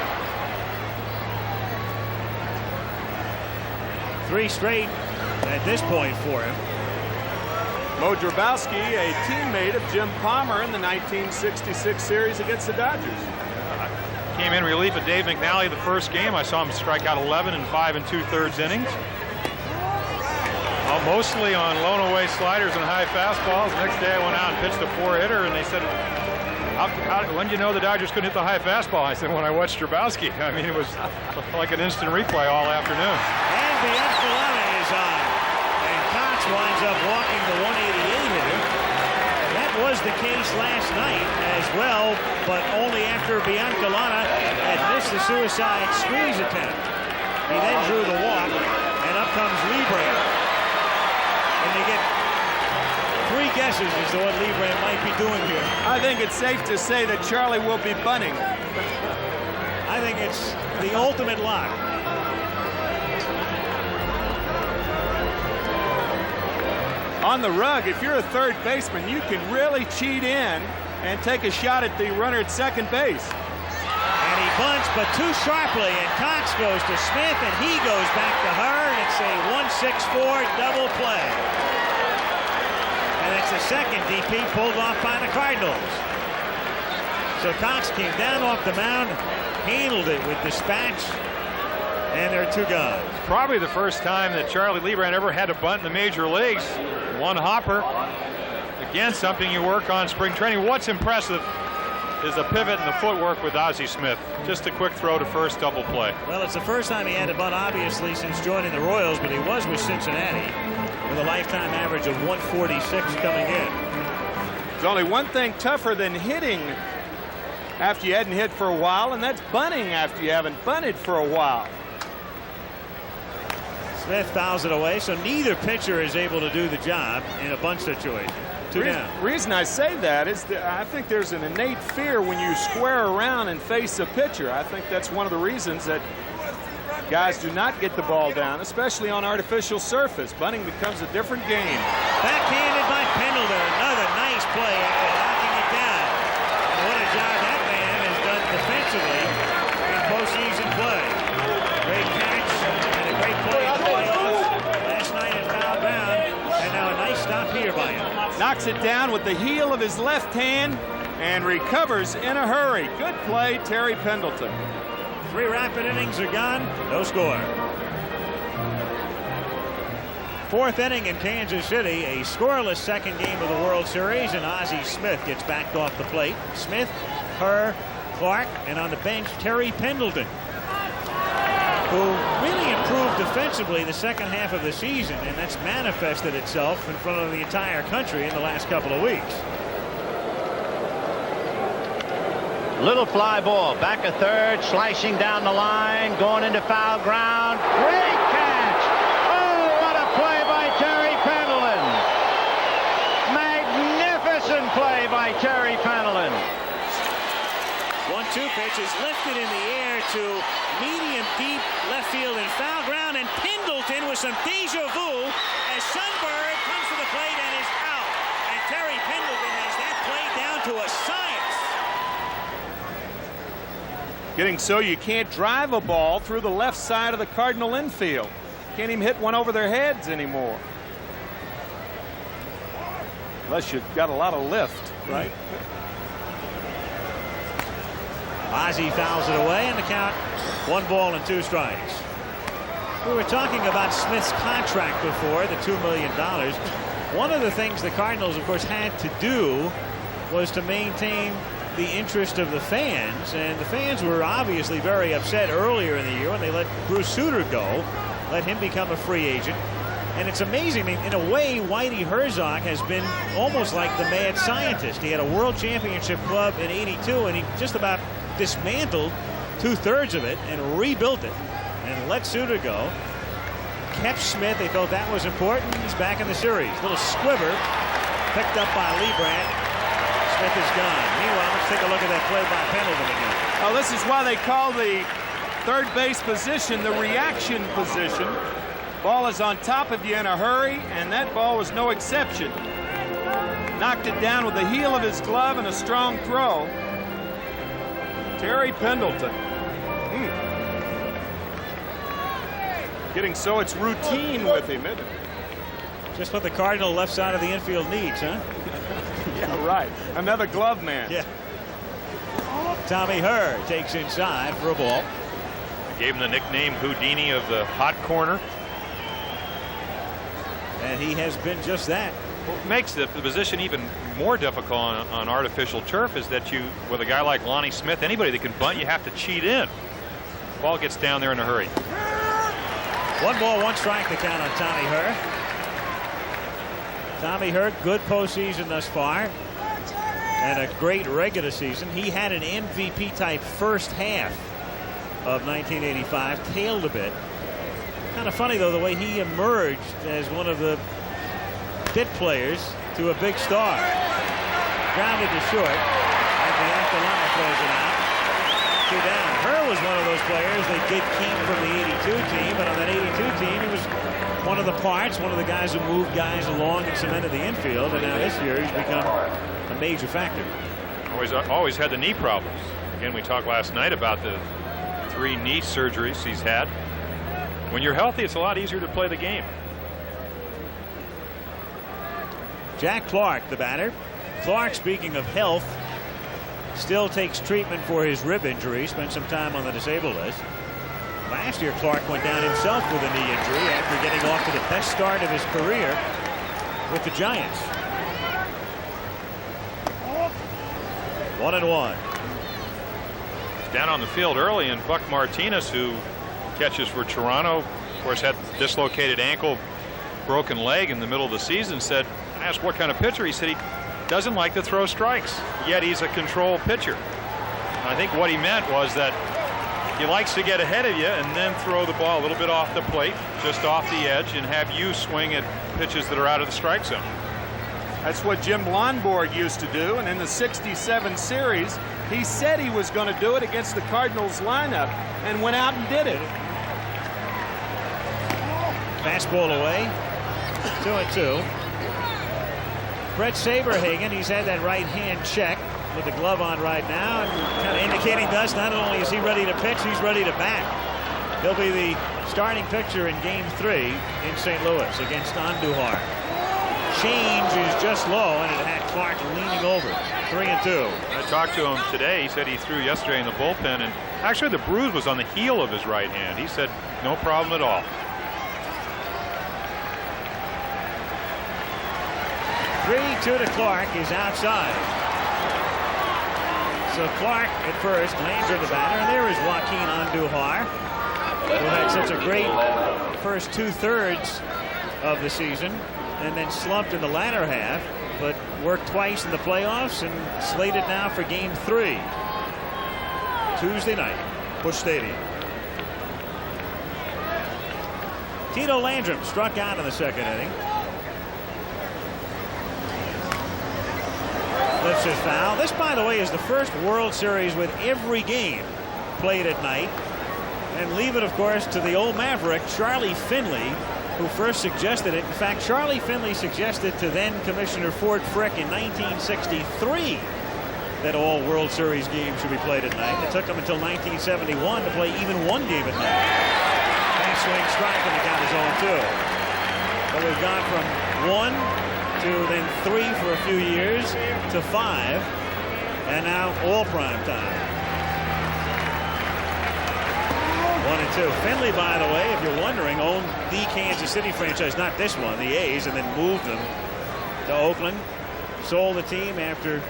3 straight at this point for him. Mo Drabowski, a teammate of Jim Palmer in the 1966 series against the Dodgers. Came in relief of Dave McNally the first game. I saw him strike out 11 in 5 2/3 innings. Mostly on blown away sliders and high fastballs. The next day I went out and pitched a 4-hitter, and they said, when did you know the Dodgers couldn't hit the high fastball? I said, when I watched Drabowski. I mean, it was like an instant replay all afternoon. And Biancalana is on. And Cox winds up walking the 188 hitter. That was the case last night as well, but only after Biancalana had missed the suicide squeeze attempt. He then drew the walk, and up comes Leibrandt. And they get 3 guesses as to what Leibrandt might be doing here. I think it's safe to say that Charlie will be bunting. I think it's the ultimate lock. On the rug, if you're a third baseman, you can really cheat in and take a shot at the runner at second base. And he bunts, but too sharply, and Cox goes to Smith, and he goes back to her, and it's a 1-6-4 double play. And it's the second DP pulled off by the Cardinals. So Cox came down off the mound, handled it with dispatch, and there are 2 gone. Probably the first time that Charlie Leibrandt ever had a bunt in the major leagues. 1 hopper. Again, something you work on spring training. What's impressive is the pivot and the footwork with Ozzie Smith. Just a quick throw to first, double play. Well, it's the first time he had a bunt, obviously, since joining the Royals, but he was with Cincinnati with a lifetime average of 146 coming in. There's only one thing tougher than hitting after you hadn't hit for a while, and that's bunting after you haven't bunted for a while. Smith fouls it away, so neither pitcher is able to do the job in a bunt situation. 2 down. Reason I say that is that I think there's an innate fear when you square around and face a pitcher. I think that's one of the reasons that guys do not get the ball down, especially on artificial surface. Bunting becomes a different game. Backhanded by Pendleton. Another nice play after knocking it down. And what a job that man has done defensively in postseason play. Great catch and a great play in the playoffs last night at foul ground. And now a nice stop here by him. Knocks it down with the heel of his left hand and recovers in a hurry. Good play, Terry Pendleton. 3 rapid innings are gone. No score. 4th inning in Kansas City. A scoreless second game of the World Series, and Ozzie Smith gets backed off the plate. Smith, Kerr, Clark, and on the bench, Terry Pendleton, who really improved defensively the second half of the season, and that's manifested itself in front of the entire country in the last couple of weeks. Little fly ball, back of third, slicing down the line, going into foul ground. Great catch! Oh, what a play by Terry Pendleton! Magnificent play by Terry Pendleton. 1-2 pitch is lifted in the air to medium deep left field and foul ground, and Pendleton with some deja vu as Sundberg comes to the plate and is out. And Terry Pendleton has that play down to a science. Getting so you can't drive a ball through the left side of the Cardinal infield. Can't even hit one over their heads anymore. Unless you've got a lot of lift, right? Ozzie fouls it away, and the count 1 ball and 2 strikes. We were talking about Smith's contract before, the $2 million. One of the things the Cardinals, of course, had to do was to maintain the interest of the fans, and the fans were obviously very upset earlier in the year when they let Bruce Sutter go, let him become a free agent. And it's amazing, in a way, Whitey Herzog has been almost like the mad scientist. He had a world championship club in '82, and he just about dismantled 2/3 of it and rebuilt it and let Sutter go. Kept Smith. They felt that was important. He's back in the series. Little squiver picked up by Leibrandt. Smith is gone. Meanwhile, let's take a look at that play by Pendleton again. Oh, this is why they call the third base position the reaction position. Ball is on top of you in a hurry, and that ball was no exception. Knocked it down with the heel of his glove and a strong throw. Terry Pendleton. Getting so it's routine with him, isn't it? Just what the Cardinal left side of the infield needs, huh? Yeah, right. Another glove man. Yeah. Tommy Herr takes inside for a ball. Gave him the nickname Houdini of the hot corner. And he has been just that. What makes the position even more difficult on artificial turf is that with a guy like Lonnie Smith, anybody that can bunt, you have to cheat in. Ball gets down there in a hurry. 1 ball, 1 strike to count on Tommy Herr. Tommy Herr, good postseason thus far, and a great regular season. He had an MVP type first half of 1985, tailed a bit. Kind of funny, though, the way he emerged as one of the pit players to a big star. Grounded to short. And the Afterline throws it out. 2 down. Herr was one of those players that came from the '82 team, but on that '82 team, he was one of the parts, one of the guys who moved guys along and cemented the infield, and now this year he's become a major factor. Always had the knee problems. Again, we talked last night about the 3 knee surgeries he's had. When you're healthy, it's a lot easier to play the game. Jack Clark, the batter. Clark, speaking of health, still takes treatment for his rib injury. Spent some time on the disabled list. Last year, Clark went down himself with a knee injury after getting off to the best start of his career with the Giants. 1-1. He's down on the field early, and Buck Martinez, who catches for Toronto, of course, had dislocated ankle, broken leg in the middle of the season, said, I asked what kind of pitcher. He said he doesn't like to throw strikes, yet he's a control pitcher. And I think what he meant was that he likes to get ahead of you and then throw the ball a little bit off the plate, just off the edge, and have you swing at pitches that are out of the strike zone. That's what Jim Blonborg used to do, and in the '67 series, he said he was going to do it against the Cardinals lineup and went out and did it. Fastball away. 2-2. Brett Saberhagen, he's had that right hand check with the glove on right now, and kind of indicating to us not only is he ready to pitch, he's ready to bat. He'll be the starting pitcher in Game 3 in St. Louis against Andujar. Change is just low, and it had Clark leaning over. 3-2. I talked to him today. He said he threw yesterday in the bullpen, and actually the bruise was on the heel of his right hand. He said no problem at all. 3-2 to Clark is outside. So Clark at first, Landry the batter, and there is Joaquin Andujar, who had such a great first 2/3 of the season, and then slumped in the latter half, but worked twice in the playoffs and slated now for Game 3. Tuesday night, Busch Stadium. Tito Landrum struck out in the second inning. Lifts his foul. This, by the way, is the first World Series with every game played at night. And leave it, of course, to the old Maverick, Charlie Finley, who first suggested it. In fact, Charlie Finley suggested to then Commissioner Ford Frick in 1963 that all World Series games should be played at night. It took him until 1971 to play even one game at night. Fast swing strike, and the count is 0-2. But we've gone from 1 to then 3 for a few years to 5, and now all prime time. 1-2. Finley, by the way, if you're wondering, owned the Kansas City franchise, not this one, the A's, and then moved them to Oakland. Sold the team after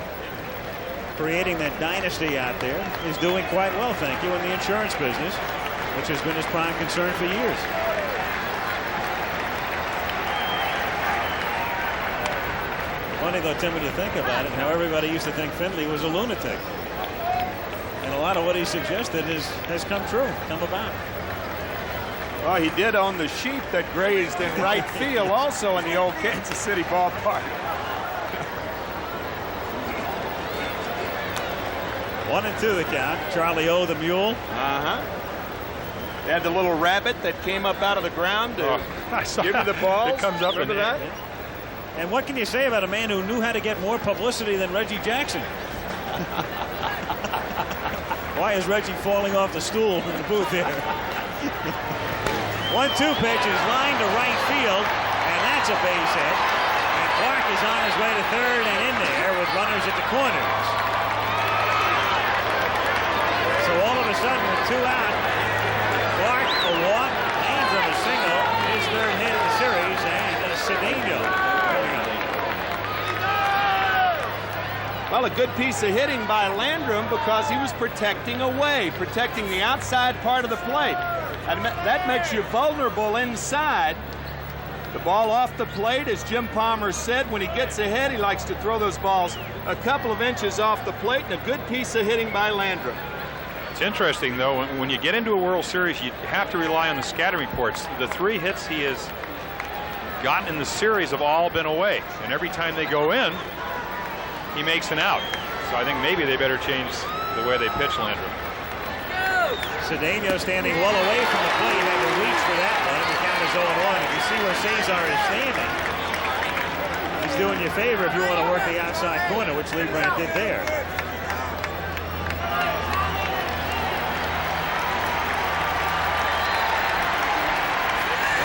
creating that dynasty out there. Is doing quite well, thank you, in the insurance business, which has been his prime concern for years. Funny though, Timmy, to think about it, how everybody used to think Finley was a lunatic. And a lot of what he suggested has come true, come about. Well, he did own the sheep that grazed in right field also in the old Kansas City ballpark. 1-2 the count. Charlie O, the mule. They had the little rabbit that came up out of the ground to give you the balls. It comes up. Remember that? And what can you say about a man who knew how to get more publicity than Reggie Jackson? Why is Reggie falling off the stool in the booth here? 1-2 pitch is lined to right field, and that's a base hit. And Clark is on his way to third and in there with runners at the corners. So all of a sudden, with 2 out, Clark a walk, Landrum a single, his third hit of the series, and Cedeno. Well, a good piece of hitting by Landrum because he was protecting away, protecting the outside part of the plate. And that makes you vulnerable inside. The ball off the plate, as Jim Palmer said, when he gets ahead, he likes to throw those balls a couple of inches off the plate, and a good piece of hitting by Landrum. It's interesting, though, when you get into a World Series, you have to rely on the scouting reports. The 3 hits he has gotten in the series have all been away, and every time they go in, he makes an out. So I think maybe they better change the way they pitch Landrum. Cedeno standing well away from the plate, had to reach for that one. The count is 0-1. If you see where Cesar is standing, he's doing you a favor if you want to work the outside corner, which Leibrandt did there.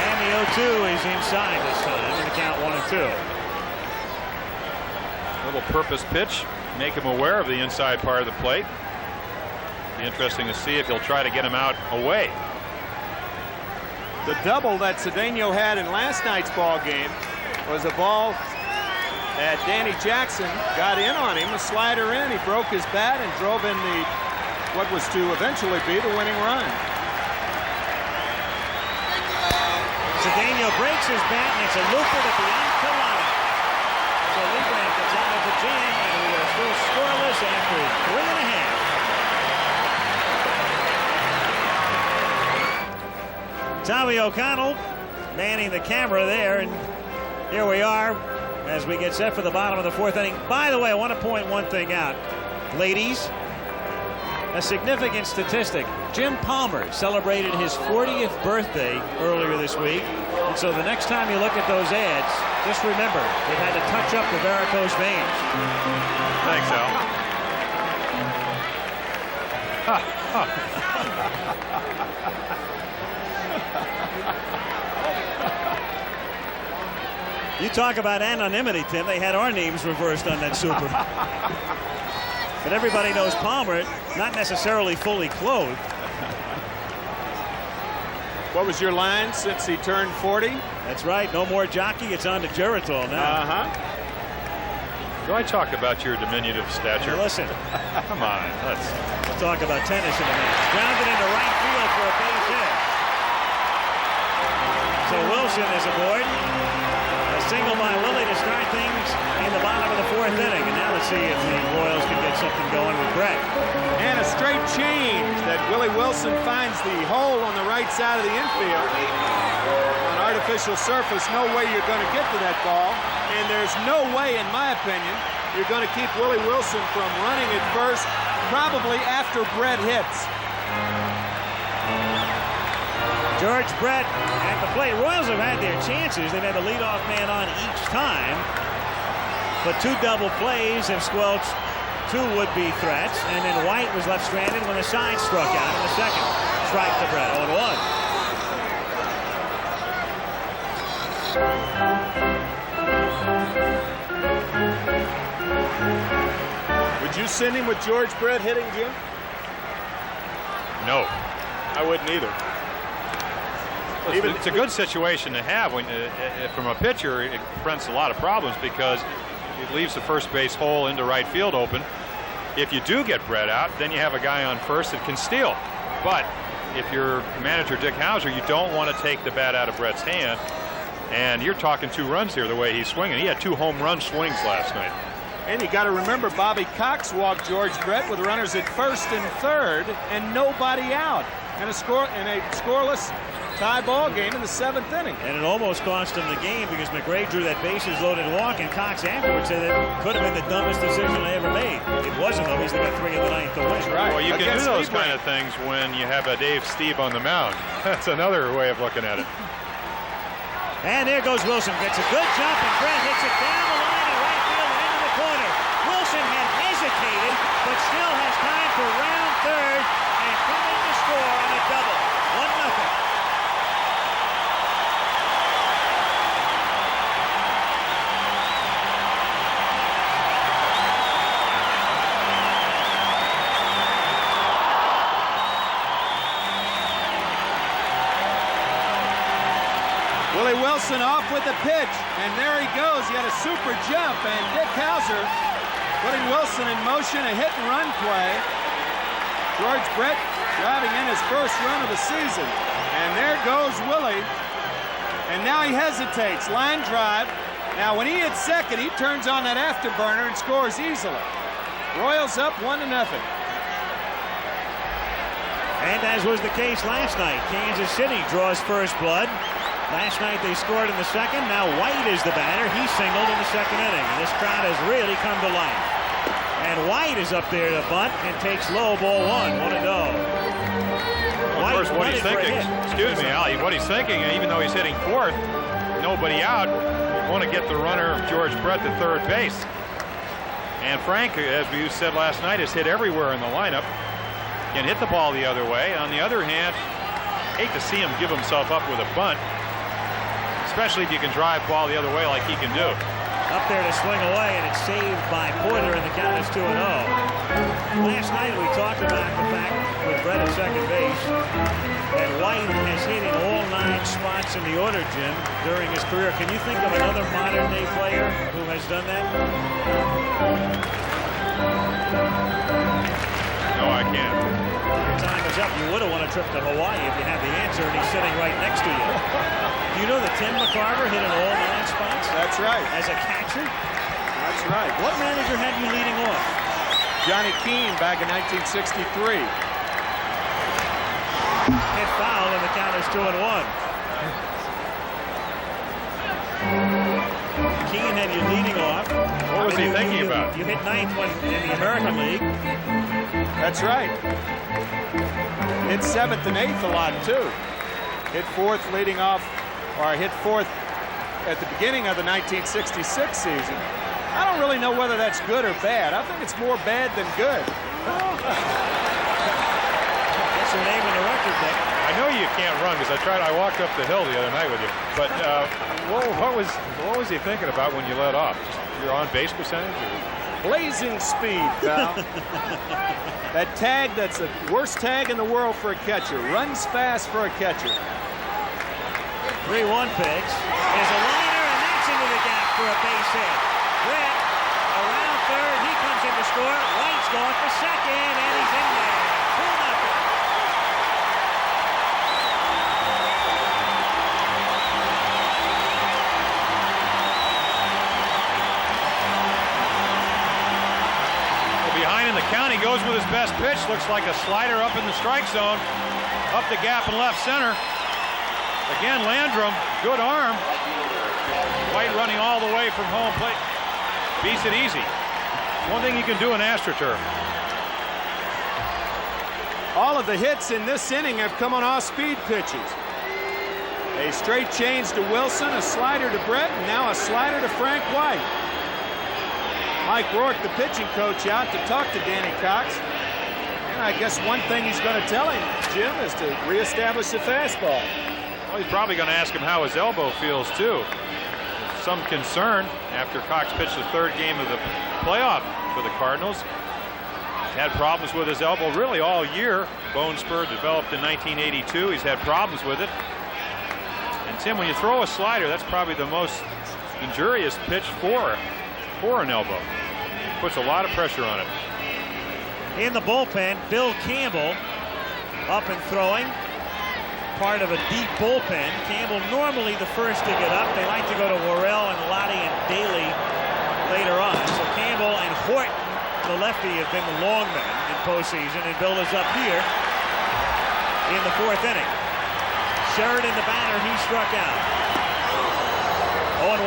And the 0-2 is inside this time, and the count 1-2. Little purpose pitch, make him aware of the inside part of the plate. Be interesting to see if he'll try to get him out away. The double that Cedeno had in last night's ball game was a ball that Danny Jackson got in on him, a slider in. He broke his bat and drove in what was to eventually be the winning run. Cedeno breaks his bat, and it's a looper to beyond Carolina. So Leibrandt gets out of the jam, and we are still scoreless after 3.5. Tommy O'Connell manning the camera there, and here we are as we get set for the bottom of the 4th inning. By the way, I want to point one thing out. Ladies, a significant statistic. Jim Palmer celebrated his 40th birthday earlier this week, and so the next time you look at those ads, just remember, they've had to touch up the varicose veins. Thanks, Al. You talk about anonymity, Tim. They had our names reversed on that super. But everybody knows Palmer, not necessarily fully clothed. What was your line since he turned 40? That's right. No more jockey. It's on to Geritol now. Do I talk about your diminutive stature? Now listen. Come on. We'll talk about tennis in a minute. Grounded into right field for a base hit. So Wilson is aboard. A single by Willie to start things in the bottom of the 4th inning. And now let's see if the Royals can get something going with Brett. And a straight change that Willie Wilson finds the hole on the right side of the infield. On artificial surface, no way you're going to get to that ball. And there's no way, in my opinion, you're going to keep Willie Wilson from running at first, probably after Brett hits. George Brett at the plate. Royals have had their chances. They've had the leadoff man on each time. But 2 double plays have squelched 2 would-be threats. And then White was left stranded when the side struck out in the 2nd. Strike to Brett, 0-1. Would you send him with George Brett hitting, Jim? No. I wouldn't either. It's a good situation to have when, from a pitcher. It prevents a lot of problems because it leaves the first base hole into right field open. If you do get Brett out, then you have a guy on first that can steal. But if you're manager Dick Hauser, you don't want to take the bat out of Brett's hand. And you're talking 2 runs here the way he's swinging. He had 2 home run swings last night. And you got to remember, Bobby Cox walked George Brett with runners at first and third and nobody out. And a scoreless tie ball game in the 7th inning. And it almost cost him the game because McRae drew that bases loaded walk, and Cox afterwards said that could have been the dumbest decision I ever made. It wasn't, though. He's got 3 in the 9th to win. Right. Well, you can do those kind of things when you have a Dave Steve on the mound. That's another way of looking at it. And there goes Wilson. Gets a good jump, and Brett hits it down the line in right field and into the corner. Wilson had hesitated, but still has time to round third and come in to score on a double. 1-0. Willie Wilson off with the pitch, and there he goes. He had a super jump, and Dick Hauser putting Wilson in motion, a hit-and-run play. George Brett driving in his first run of the season, and there goes Willie. And now he hesitates, line drive. Now when he hits second, he turns on that afterburner and scores easily. Royals up 1-0. And as was the case last night, Kansas City draws first blood. Last night they scored in the second. Now White is the batter. He singled in the 2nd inning. And this crowd has really come to life. And White is up there to bunt and takes low, ball 1. 1-0. Of course, what he's thinking, excuse me, Ali, what he's thinking, even though he's hitting 4th, nobody out, you want to get the runner of George Brett to 3rd base. And Frank, as we said last night, has hit everywhere in the lineup. Can hit the ball the other way. On the other hand, hate to see him give himself up with a bunt, especially if you can drive the ball the other way like he can do. Up there to swing away, and it's saved by Porter, and the count is 2-0. Last night we talked about the fact with Brett at second base that White has hit in all 9 spots in the order, Jim, during his career. Can you think of another modern-day player who has done that? No, I can't. Your time is up. You would have won a trip to Hawaii if you had the answer, and he's sitting right next to you. Do you know that Tim McCarver hit in all 9 spots? That's right. As a catcher? That's right. What manager had you leading off? Johnny Keane back in 1963. Hit foul, and the count is 2-1. Keane had you leading off. What was he thinking about? You hit 9th in the American League. That's right. Hit 7th and 8th a lot, too. Hit 4th leading off, or hit 4th at the beginning of the 1966 season. I don't really know whether that's good or bad. I think it's more bad than good. That's your name in the record book. I know you can't run because I walked up the hill the other night with you. But what was he thinking about when you let off? Just your on-base percentage? Or? Blazing speed, pal. That tag, that's the worst tag in the world for a catcher. Runs fast for a catcher. 3-1 pitch. There's a liner, and that's into the gap for a base hit. Brett around third. He comes in to score. White's going for second, and he's in there. 2-0. Behind in the count, he goes with his best pitch. Looks like a slider up in the strike zone. Up the gap in left center. Again, Landrum, good arm. White running all the way from home plate. Beats it easy. One thing you can do in AstroTurf. All of the hits in this inning have come on off-speed pitches. A straight change to Wilson, a slider to Brett, and now a slider to Frank White. Mike Rourke, the pitching coach, out to talk to Danny Cox. And I guess one thing he's going to tell him, Jim, is to reestablish the fastball. Well, he's probably going to ask him how his elbow feels, too. Some concern after Cox pitched the 3rd game of the playoff for the Cardinals. Had problems with his elbow really all year. Bone spur developed in 1982. He's had problems with it. And Tim, when you throw a slider, that's probably the most injurious pitch for an elbow. Puts a lot of pressure on it. In the bullpen, Bill Campbell up and throwing. Part of a deep bullpen. Campbell normally the first to get up. They like to go to Worrell and Lottie and Daly later on. So Campbell and Horton, the lefty, have been the long men in postseason, and Bill is up here in the 4th inning. Sheridan, the batter, he struck out. 0-1.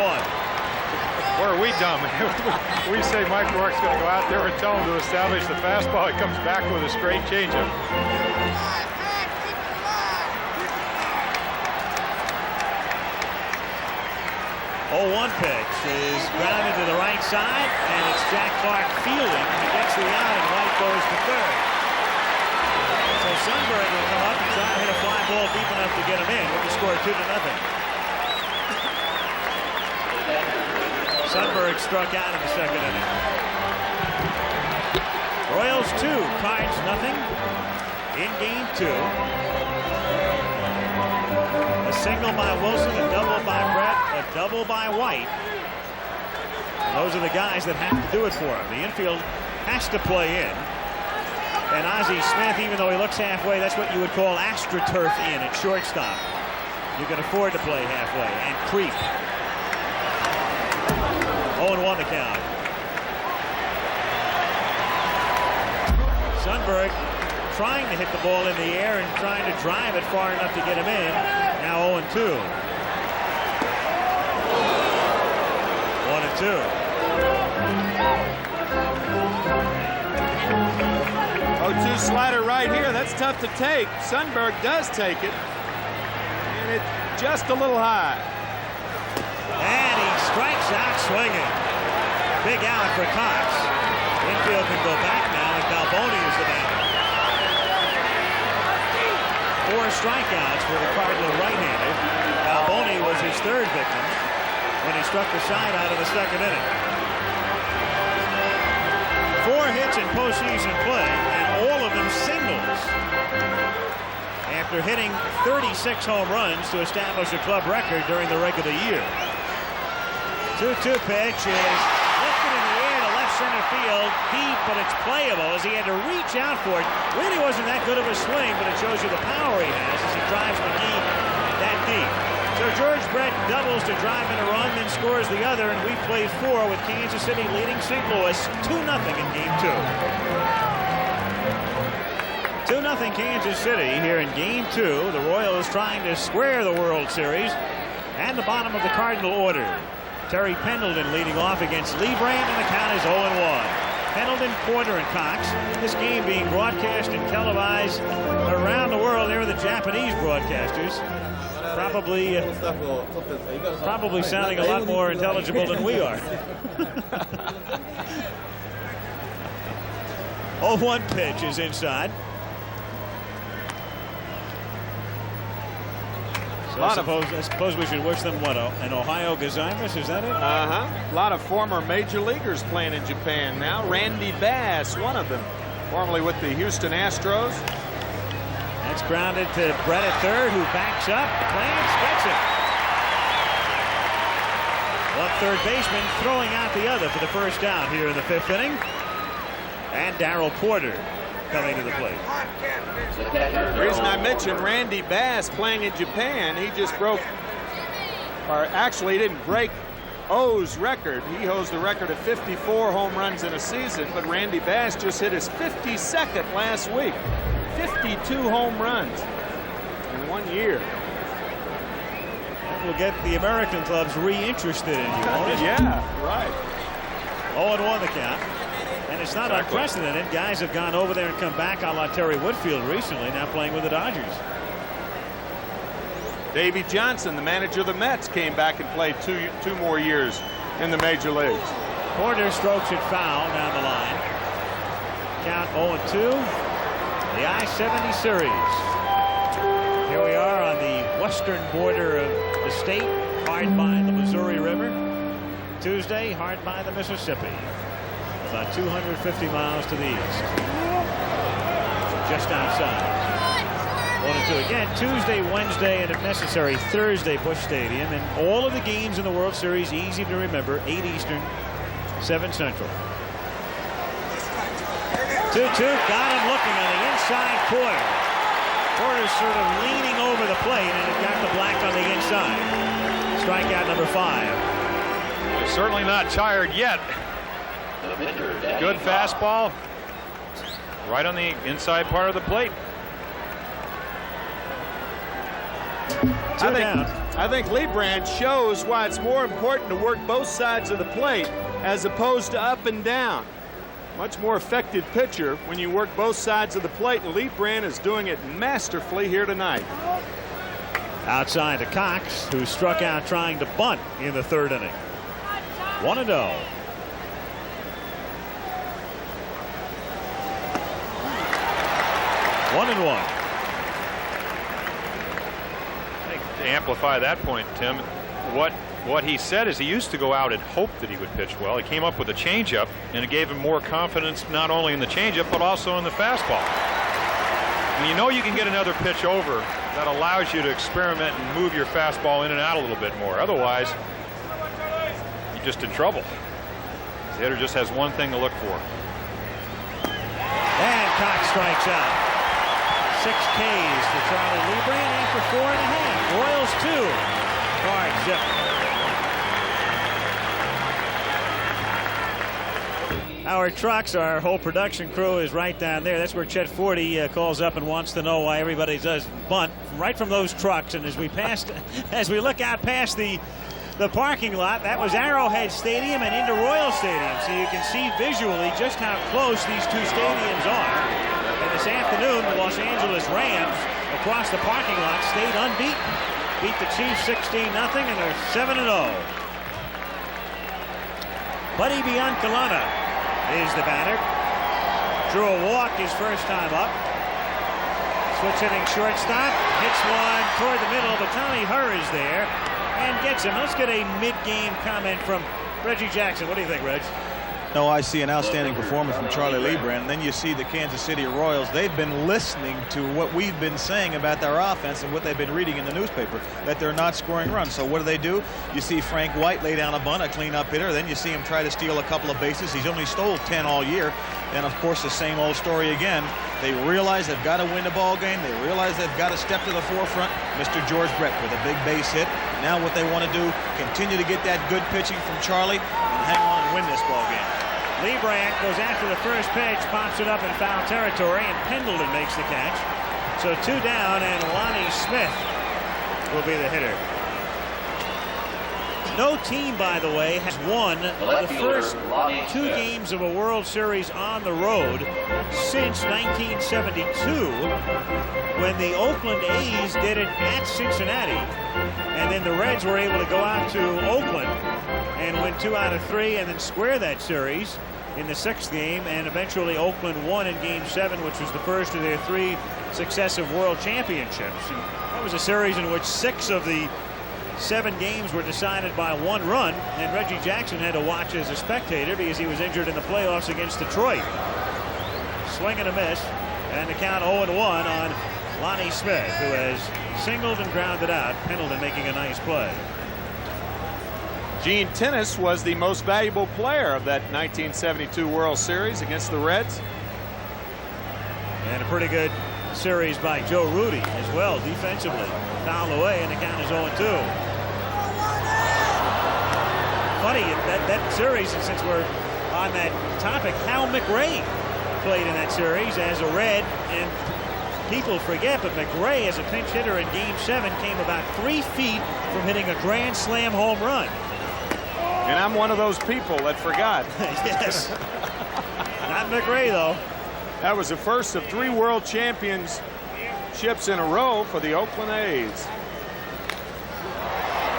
Where are we dumb? We say Mike Rourke's going to go out there and tell him to establish the fastball. He comes back with a straight changeup. 0-1 pitch is grounded to the right side, and it's Jack Clark fielding. He gets the out, and White goes to third. So Sundberg will come up and try to hit a fly ball deep enough to get him in with the score 2-0. Sundberg struck out in the 2nd inning. Royals 2, Cards nothing in game 2. A single by Wilson, a double by Brett, a double by White. And those are the guys that have to do it for him. The infield has to play in. And Ozzie Smith, even though he looks halfway, that's what you would call astroturf in at shortstop. You can afford to play halfway and creep. 0-1 the count. Sundberg trying to hit the ball in the air and trying to drive it far enough to get him in. Now 0-2. 1-2. 0-2 slider right here. That's tough to take. Sundberg does take it. And it's just a little high. And he strikes out swinging. Big out for Cox. Infield can go back now, and Balboni is the batter. 4 strikeouts for the Cardinal right-hander. Balboni was his 3rd victim when he struck the side out of the 2nd inning. 4 hits in postseason play, and all of them singles. After hitting 36 home runs to establish a club record during the regular year. 2-2 pitch is lifted in the air to left center field, deep, but it's playable as he had to reach out for it. Really wasn't that good of a swing, but it shows you the power he has as he drives McGee that deep. So George Brett doubles to drive in a run, then scores the other, and we played 4 with Kansas City leading St. Louis 2-0 in game 2. 2-0 Kansas City here in game 2. The Royals trying to square the World Series and the bottom of the Cardinal order. Terry Pendleton leading off against Leibrandt, and the count is 0-1. Pendleton, Porter, and Cox. This game being broadcast and televised around the world. There are the Japanese broadcasters. Probably sounding a lot more intelligible than we are. 0-1 pitch is inside. So I suppose we should wish them what, an Ohio gozaimasu, is that it? A lot of former major leaguers playing in Japan now. Randy Bass, one of them, formerly with the Houston Astros. That's grounded to Brett at third, who backs up, plants, gets it. One third baseman throwing out the other for the first out here in the 5th inning. And Darryl Porter coming to the plate. The reason I mentioned Randy Bass playing in Japan, he just broke, or actually he didn't break O's record. He holds the record of 54 home runs in a season, but Randy Bass just hit his 52nd last week. 52 home runs in 1 year. That will get the American clubs re-interested in you, won't it? Yeah, right. 0-1 the count. And it's not unprecedented. Guys have gone over there and come back, a la Terry Woodfield recently, now playing with the Dodgers. Davey Johnson, the manager of the Mets, came back and played two more years in the major leagues. Porter strokes it foul down the line. Count 0-2. The I-70 series. Here we are on the western border of the state, hard by the Missouri River. Tuesday, hard by the Mississippi. about 250 miles to the east. Just outside. 1-2 again, Tuesday, Wednesday, and if necessary, Thursday, Busch Stadium. And all of the games in the World Series, easy to remember, 8 Eastern, 7 Central. 2-2, got him looking on the inside corner. Porter's sort of leaning over the plate, and it got the black on the inside. Strikeout number 5. He's certainly not tired yet. Good fastball. Right on the inside part of the plate. I think Leibrandt shows why it's more important to work both sides of the plate as opposed to up and down. Much more effective pitcher when you work both sides of the plate, and Leibrandt is doing it masterfully here tonight. Outside to Cox, who struck out trying to bunt in the 3rd inning. 1-0. 1-1. To amplify that point, Tim, what he said is he used to go out and hope that he would pitch well. He came up with a changeup, and it gave him more confidence not only in the changeup but also in the fastball. And you know you can get another pitch over that allows you to experiment and move your fastball in and out a little bit more. Otherwise, you're just in trouble. The hitter just has one thing to look for. And Cox strikes out. 6 Ks for Charlie Leibrandt after 4.5. Royals 2. Cards zip. Our trucks, our whole production crew is right down there. That's where Chet Forty calls up and wants to know why everybody does bunt right from those trucks. And as we look out past the parking lot, that was Arrowhead Stadium and into Royal Stadium. So you can see visually just how close these two stadiums are. And this afternoon, the Los Angeles Rams across the parking lot stayed unbeaten. Beat the Chiefs 16-0, and they're 7-0. Buddy Biancalana is the batter. Drew a walk his first time up. Switch hitting shortstop. Hits one toward the middle, but Tommy Herr is there and gets him. Let's get a mid-game comment from Reggie Jackson. What do you think, Reg? No, I see an outstanding performance from Charlie Leibrandt. And then you see the Kansas City Royals. They've been listening to what we've been saying about their offense and what they've been reading in the newspaper, that they're not scoring runs. So what do? You see Frank White lay down a bunt, a cleanup hitter. Then you see him try to steal a couple of bases. He's only stole 10 all year. And, of course, the same old story again. They realize they've got to win the ball game. They realize they've got to step to the forefront. Mr. George Brett with a big base hit. Now what they want to do, continue to get that good pitching from Charlie and hang on and win this ball game. Leibrandt goes after the first pitch, pops it up in foul territory, and Pendleton makes the catch. So 2 down, and Lonnie Smith will be the hitter. No team, by the way, has won the first 2 games of a World Series on the road since 1972, when the Oakland A's did it at Cincinnati. And then the Reds were able to go out to Oakland and win 2 out of 3 and then square that series in the 6th game, and eventually Oakland won in Game 7, which was the first of their 3 successive World Championships. And that was a series in which 6 of the 7 games were decided by 1 run, and Reggie Jackson had to watch as a spectator because he was injured in the playoffs against Detroit. Swing and a miss, and the count 0-1 on Lonnie Smith, who has singled and grounded out. Pendleton making a nice play. Gene Tennis was the most valuable player of that 1972 World Series against the Reds. And a pretty good series by Joe Rudy as well, defensively. Fouled away, and the count is 0-2. Funny, that series, since we're on that topic, Hal McRae played in that series as a Red, and people forget, but McRae, as a pinch hitter in Game 7, came about 3 feet from hitting a grand slam home run. And I'm one of those people that forgot. Yes. Not McRae, though. That was the first of 3 World Championships in a row for the Oakland A's.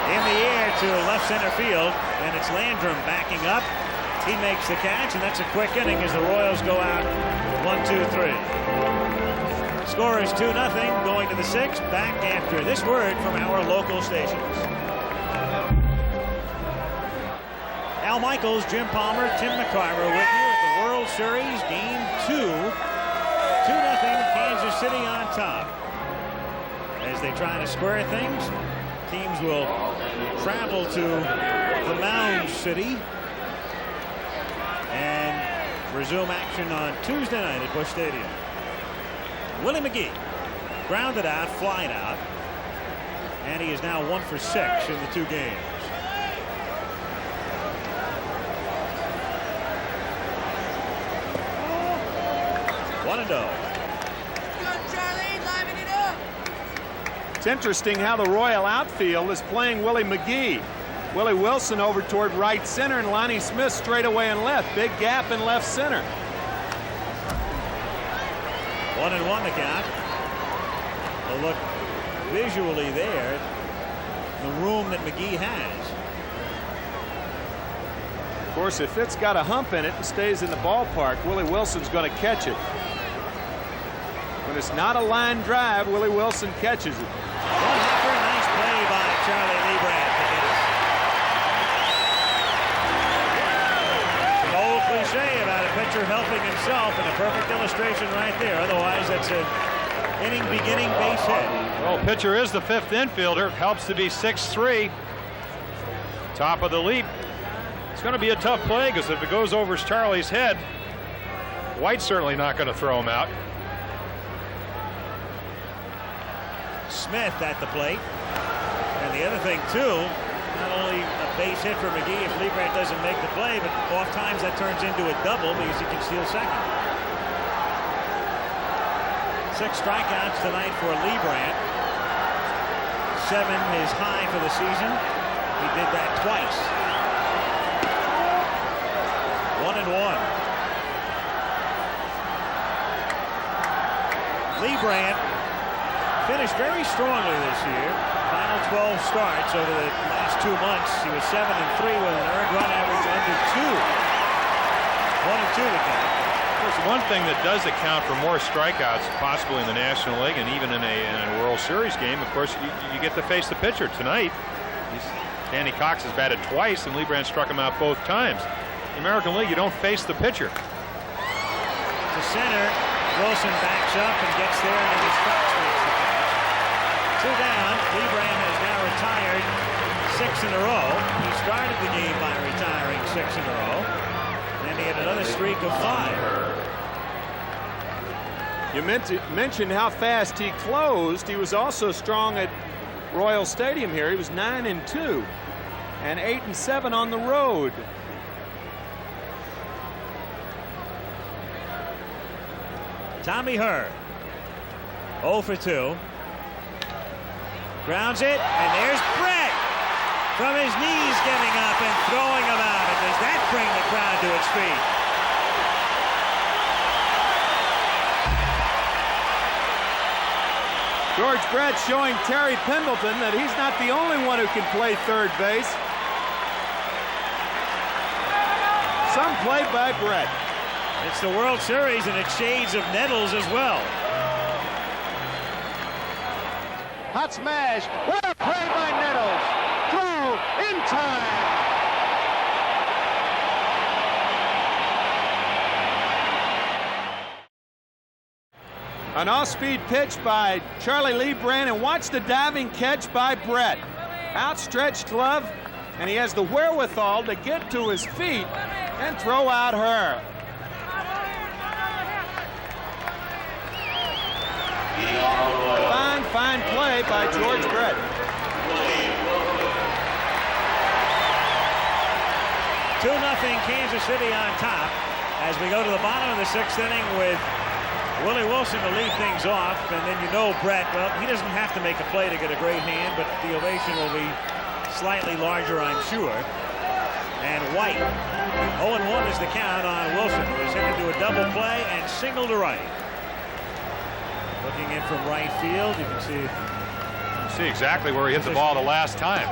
In the air to left center field, and it's Landrum backing up. He makes the catch, and that's a quick inning as the Royals go out 1-2-3. Score is 2-0 going to the 6th. Back after this word from our local stations. Al Michaels, Jim Palmer, Tim McCarver with you at the World Series, Game 2. 2-0 Kansas City on top. As they try to square things, teams will travel to the Mound City and resume action on Tuesday night at Busch Stadium. Willie McGee grounded out, flied out, and he is now 1 for 6 in the 2 games. One and oh. It's interesting how the Royal outfield is playing Willie McGee. Willie Wilson over toward right center and Lonnie Smith straight away in left. Big gap in left center. 1-1 the count. A look visually there, the room that McGee has. Of course, if it's got a hump in it and stays in the ballpark, Willie Wilson's going to catch it. When it's not a line drive, Willie Wilson catches it. Nice play by Charlie Leibrandt. An old cliche about a pitcher helping himself, and a perfect illustration right there. Otherwise, that's an inning beginning base hit. Well, pitcher is the 5th infielder. Helps to be 6'3". Top of the leap. It's going to be a tough play because if it goes over Charlie's head, White's certainly not going to throw him out. Smith at the plate. And the other thing, too, not only a base hit for McGee if Leibrandt doesn't make the play, but oft times that turns into a double because he can steal second. 6 strikeouts tonight for Leibrandt. 7 his high for the season. He did that twice. 1-1. Leibrandt finished very strongly this year. Final 12 starts over the last 2 months. He was 7-3 with an earned run average under 2. 1-2 to count. Of course, one thing that does account for more strikeouts possibly in the National League and even in a World Series game, of course, you get to face the pitcher. Tonight, Danny Cox has batted twice and Leibrandt struck him out both times. In the American League, you don't face the pitcher. To center, Wilson backs up and gets there, and it is Cox makes the catch. 2 down. Leibrandt has now retired 6 in a row. He started the game by retiring 6 in a row, and he had another streak of 5. You mentioned how fast he closed. He was also strong at Royal Stadium here. He was 9-2 and 8-7 on the road. Tommy Herr, 0 for 2. Grounds it, and there's Brett from his knees getting up and throwing him out. And does that bring the crowd to its feet? George Brett showing Terry Pendleton that he's not the only one who can play third base. Some play by Brett. It's the World Series, and it's shades of Nettles as well. Hot smash. What a play by Nettles. Throw in time. An off-speed pitch by Charlie Leibrandt, and watch the diving catch by Brett. Outstretched glove, and he has the wherewithal to get to his feet and throw out Herr. Fine play by George Brett. 2-0 Kansas City on top as we go to the bottom of the 6th inning with Willie Wilson to lead things off, and then you know Brett, well, he doesn't have to make a play to get a great hand, but the ovation will be slightly larger, I'm sure. And White, 0-1 is the count on Wilson, who is hit into a double play and single to right. Looking in from right field, you can see exactly where he hit the ball the last time.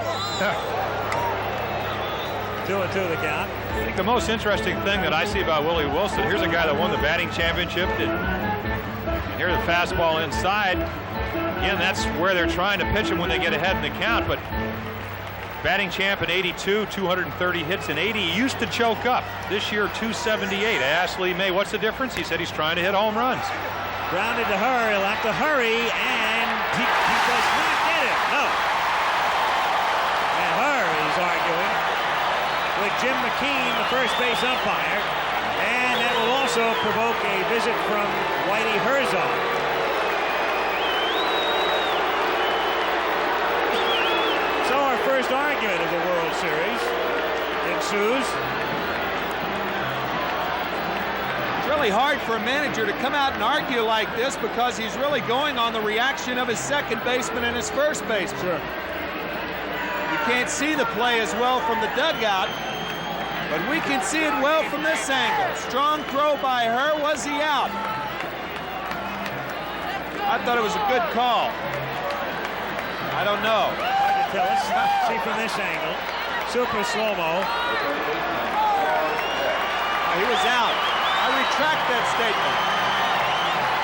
2-2 the count. I think the most interesting thing that I see about Willie Wilson, here's a guy that won the batting championship. And here's the fastball inside. Again, that's where they're trying to pitch him when they get ahead in the count. But Batting champ in 82, 230 hits in 80. He used to choke up. This year, 278. I asked Lee May, what's the difference? He said he's trying to hit home runs. Grounded to Hurry. He'll have to hurry, and he does not get it. No. And Hurry is arguing with Jim McKean, the first base umpire, and that will also provoke a visit from Whitey Herzog. So our first argument of the World Series ensues. It's really hard for a manager to come out and argue like this because he's really going on the reaction of his second baseman and his first baseman. Sure. You can't see the play as well from the dugout, but we can see it well from this angle. Strong throw by her. Was he out? I thought it was a good call. I don't know. Hard to tell. Let's see from this angle. Super slow-mo. He was out. I retract that statement.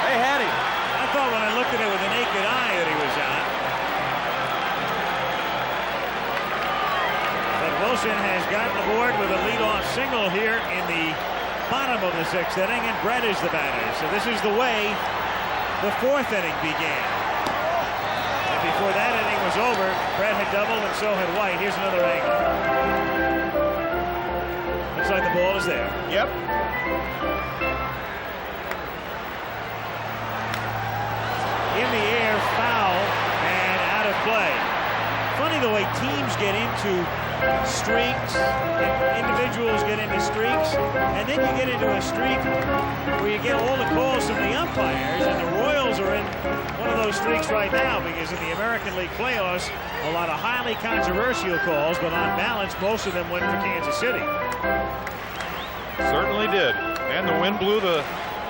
They had him. I thought when I looked at it with the naked eye that he was out. But Wilson has gotten aboard with a leadoff single here in the bottom of the sixth inning, and Brett is the batter. So this is the way the fourth inning began. And before that inning was over, Brett had doubled and so had White. Here's another angle. Looks like the ball is there. Yep. In the air, foul, and out of play. Funny the way teams get into streaks, and individuals get into streaks, and then you get into a streak where you get all the calls from the umpires, and the Royals are in one of those streaks right now because in the American League playoffs, a lot of highly controversial calls, but on balance, most of them went for Kansas City. Certainly did. And the wind blew the,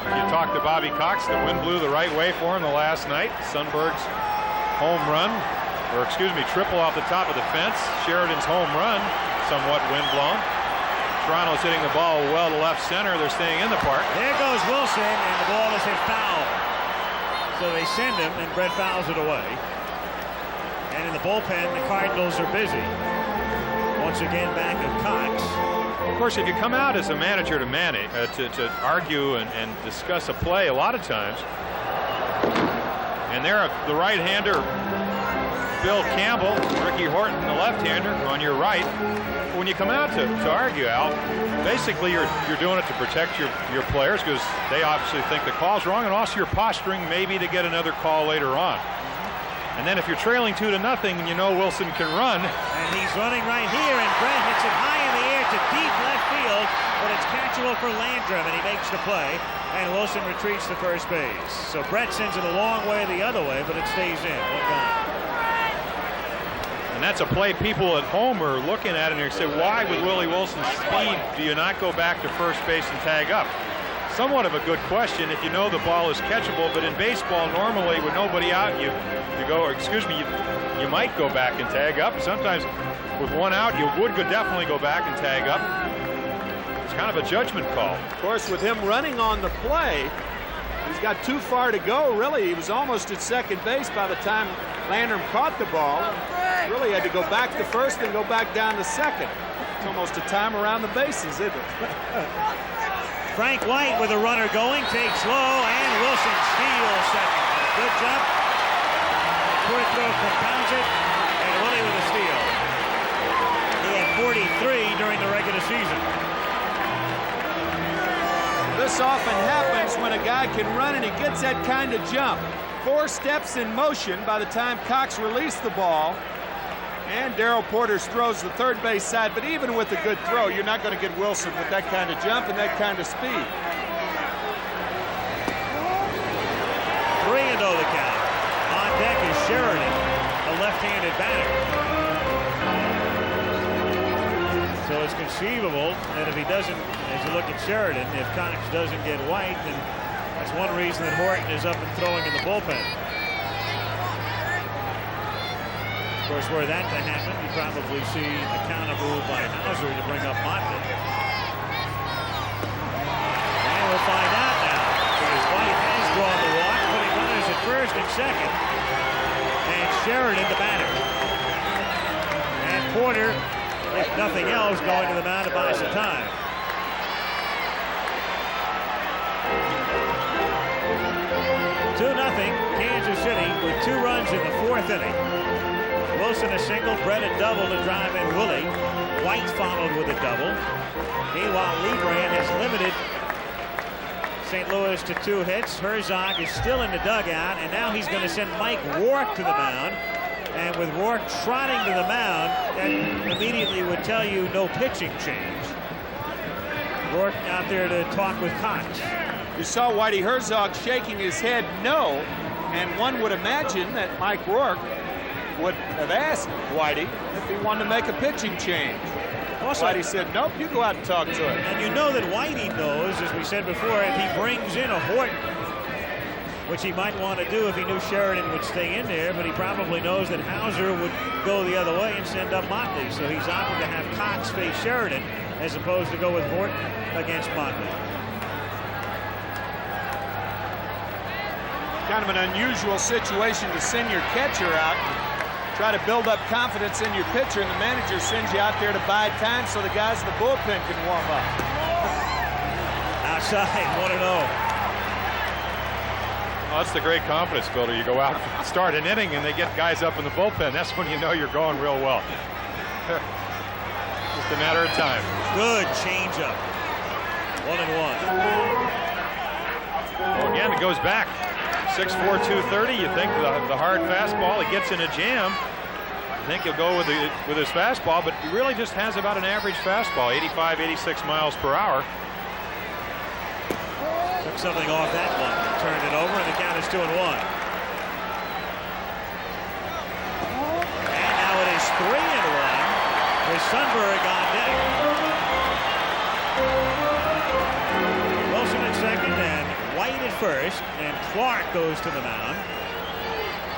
you talked to Bobby Cox, the wind blew the right way for him the last night. Sundberg's home run, or excuse me, triple off the top of the fence. Sheridan's home run, somewhat windblown. Toronto's hitting the ball well to left center. They're staying in the park. There goes Wilson, and the ball is hit foul. So they send him, and Brett fouls it away. And in the bullpen, the Cardinals are busy. Once again, back of Cox. Of course, if you come out as a manager to manage, to argue and discuss a play, a lot of times, and there the right-hander, Bill Campbell, Ricky Horton, the left-hander on your right. When you come out to argue, Al, basically you're doing it to protect your players because they obviously think the call's wrong, and also you're posturing maybe to get another call later on. And then if you're trailing 2-0 and you know Wilson can run. And he's running right here, and Brett hits it high in the air to deep left field, but it's catchable for Landrum, and he makes the play, and Wilson retreats to first base. So Brett sends it a long way the other way, but it stays in. One gone. And that's a play people at home are looking at, and they say, why with Willie Wilson's speed do you not go back to first base and tag up? Somewhat of a good question if you know the ball is catchable, but in baseball normally with nobody out you go, or excuse me, you might go back and tag up. Sometimes with one out you would definitely go back and tag up. It's kind of a judgment call. Of course, with him running on the play, he's got too far to go. Really, he was almost at second base by the time Landrum caught the ball. Really had to go back to first and go back down to second. It's almost a time around the bases, isn't it? Frank White with a runner going, takes low, and Wilson steals second. Good jump. Poor throw compounds it, and Willie with a steal. He had 43 during the regular season. This often happens when a guy can run and he gets that kind of jump. 4 steps in motion by the time Cox released the ball. And Darrell Porter throws the third base side, but even with a good throw, you're not going to get Wilson with that kind of jump and that kind of speed. 3-0 the count. On deck is Sheridan, a left-handed batter. So it's conceivable that if he doesn't, as you look at Sheridan, if Cox doesn't get White, then that's one reason that Horton is up and throwing in the bullpen. Of course, were that to happen, you probably see a counter move by Hauser to bring up Motley. And we'll find out now, because White has drawn the walk, putting runners at first and second. And Sheridan, the batter. And Porter, if nothing else, going to the mound to buy some time. Kansas City with 2 runs in the 4th inning. Wilson a single, Brett a double to drive in Willie. White followed with a double. Meanwhile, Leibrandt has limited St. Louis to 2 hits. Herzog is still in the dugout, and now he's going to send Mike Rourke to the mound. And with Rourke trotting to the mound, that immediately would tell you no pitching change. Rourke out there to talk with Cox. You saw Whitey Herzog shaking his head no, and one would imagine that Mike Rourke would have asked Whitey if he wanted to make a pitching change. Also, Whitey said, nope, you go out and talk to him. And you know that Whitey knows, as we said before, if he brings in a Horton, which he might want to do if he knew Sheridan would stay in there, but he probably knows that Hauser would go the other way and send up Motley. So he's opted to have Cox face Sheridan as opposed to go with Horton against Motley. Kind of an unusual situation to send your catcher out, try to build up confidence in your pitcher, and the manager sends you out there to buy time so the guys in the bullpen can warm up. Outside, 1-0. Well, that's the great confidence builder. You go out, start an inning, and they get guys up in the bullpen. That's when you know you're going real well. Just a matter of time. Good changeup. 1-1. Well, again, it goes back. 6'4", 230. You think the hard fastball, he gets in a jam. You think he'll go with his fastball, but he really just has about an average fastball, 85, 86 miles per hour. Took something off that one, turned it over, and the count is 2-1. And now it is 3-1 with Sundberg on deck. Wilson at second and White at first, and Clark goes to the mound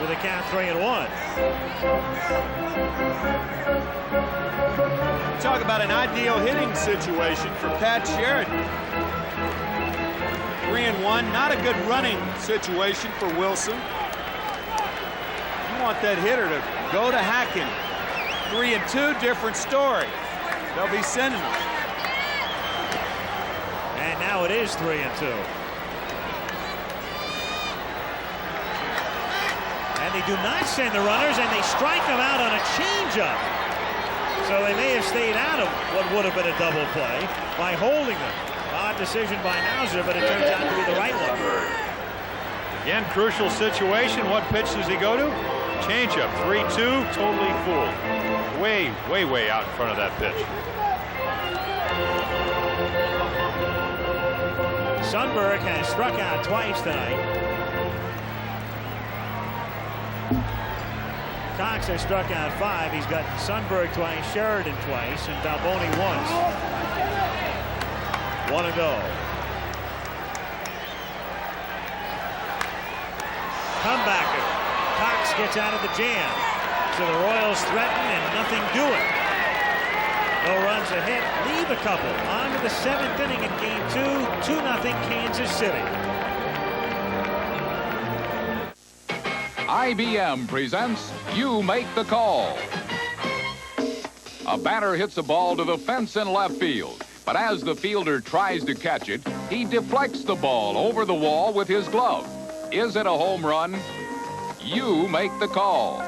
with a count 3-1. Talk about an ideal hitting situation for Pat Sheridan. 3-1, not a good running situation for Wilson. You want that hitter to go to Hacken. 3-2, different story. They'll be sending them. And now it is 3-2. And they do not send the runners, and they strike them out on a changeup. So they may have stayed out of what would have been a double play by holding them. Odd decision by Hauser, but it turns out to be the right one. Again, crucial situation. What pitch does he go to? Changeup, 3-2, totally fooled. Way, way, way out in front of that pitch. Sundberg has struck out twice tonight. Cox has struck out 5. He's got Sundberg twice, Sheridan twice, and Balboni once. 1-0. Comebacker. Cox gets out of the jam. So the Royals threaten and nothing doing. No runs a hit. Leave a couple. On to the 7th inning in game 2. 2-0 Kansas City. IBM presents You Make the Call. A batter hits a ball to the fence in left field, but as the fielder tries to catch it, he deflects the ball over the wall with his glove. Is it a home run? You make the call.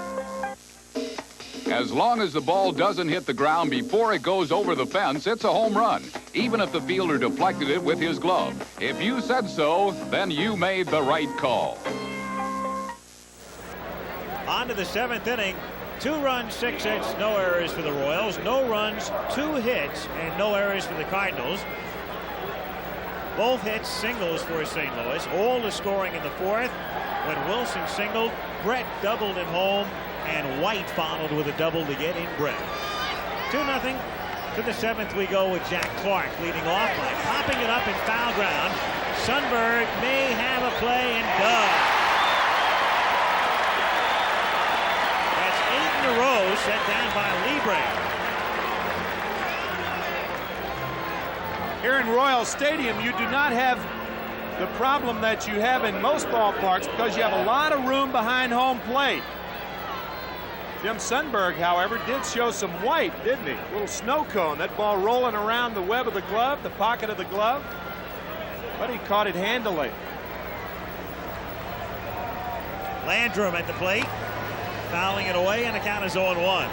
As long as the ball doesn't hit the ground before it goes over the fence, it's a home run, even if the fielder deflected it with his glove. If you said so, then you made the right call. On to the 7th inning. 2 runs, 6 hits, no errors for the Royals. No runs, 2 hits, and no errors for the Cardinals. Both hits singles for St. Louis. All the scoring in the 4th. When Wilson singled, Brett doubled at home, and White followed with a double to get in Brett. 2-0. To the 7th we go with Jack Clark leading off by popping it up in foul ground. Sundberg may have a play and does. In a row set down by Leibrandt. Here in Royal Stadium, you do not have the problem that you have in most ballparks because you have a lot of room behind home plate. Jim Sundberg, however, did show some white, didn't he? A little snow cone. That ball rolling around the web of the glove, the pocket of the glove. But he caught it handily. Landrum at the plate, fouling it away, and the count is 0-1.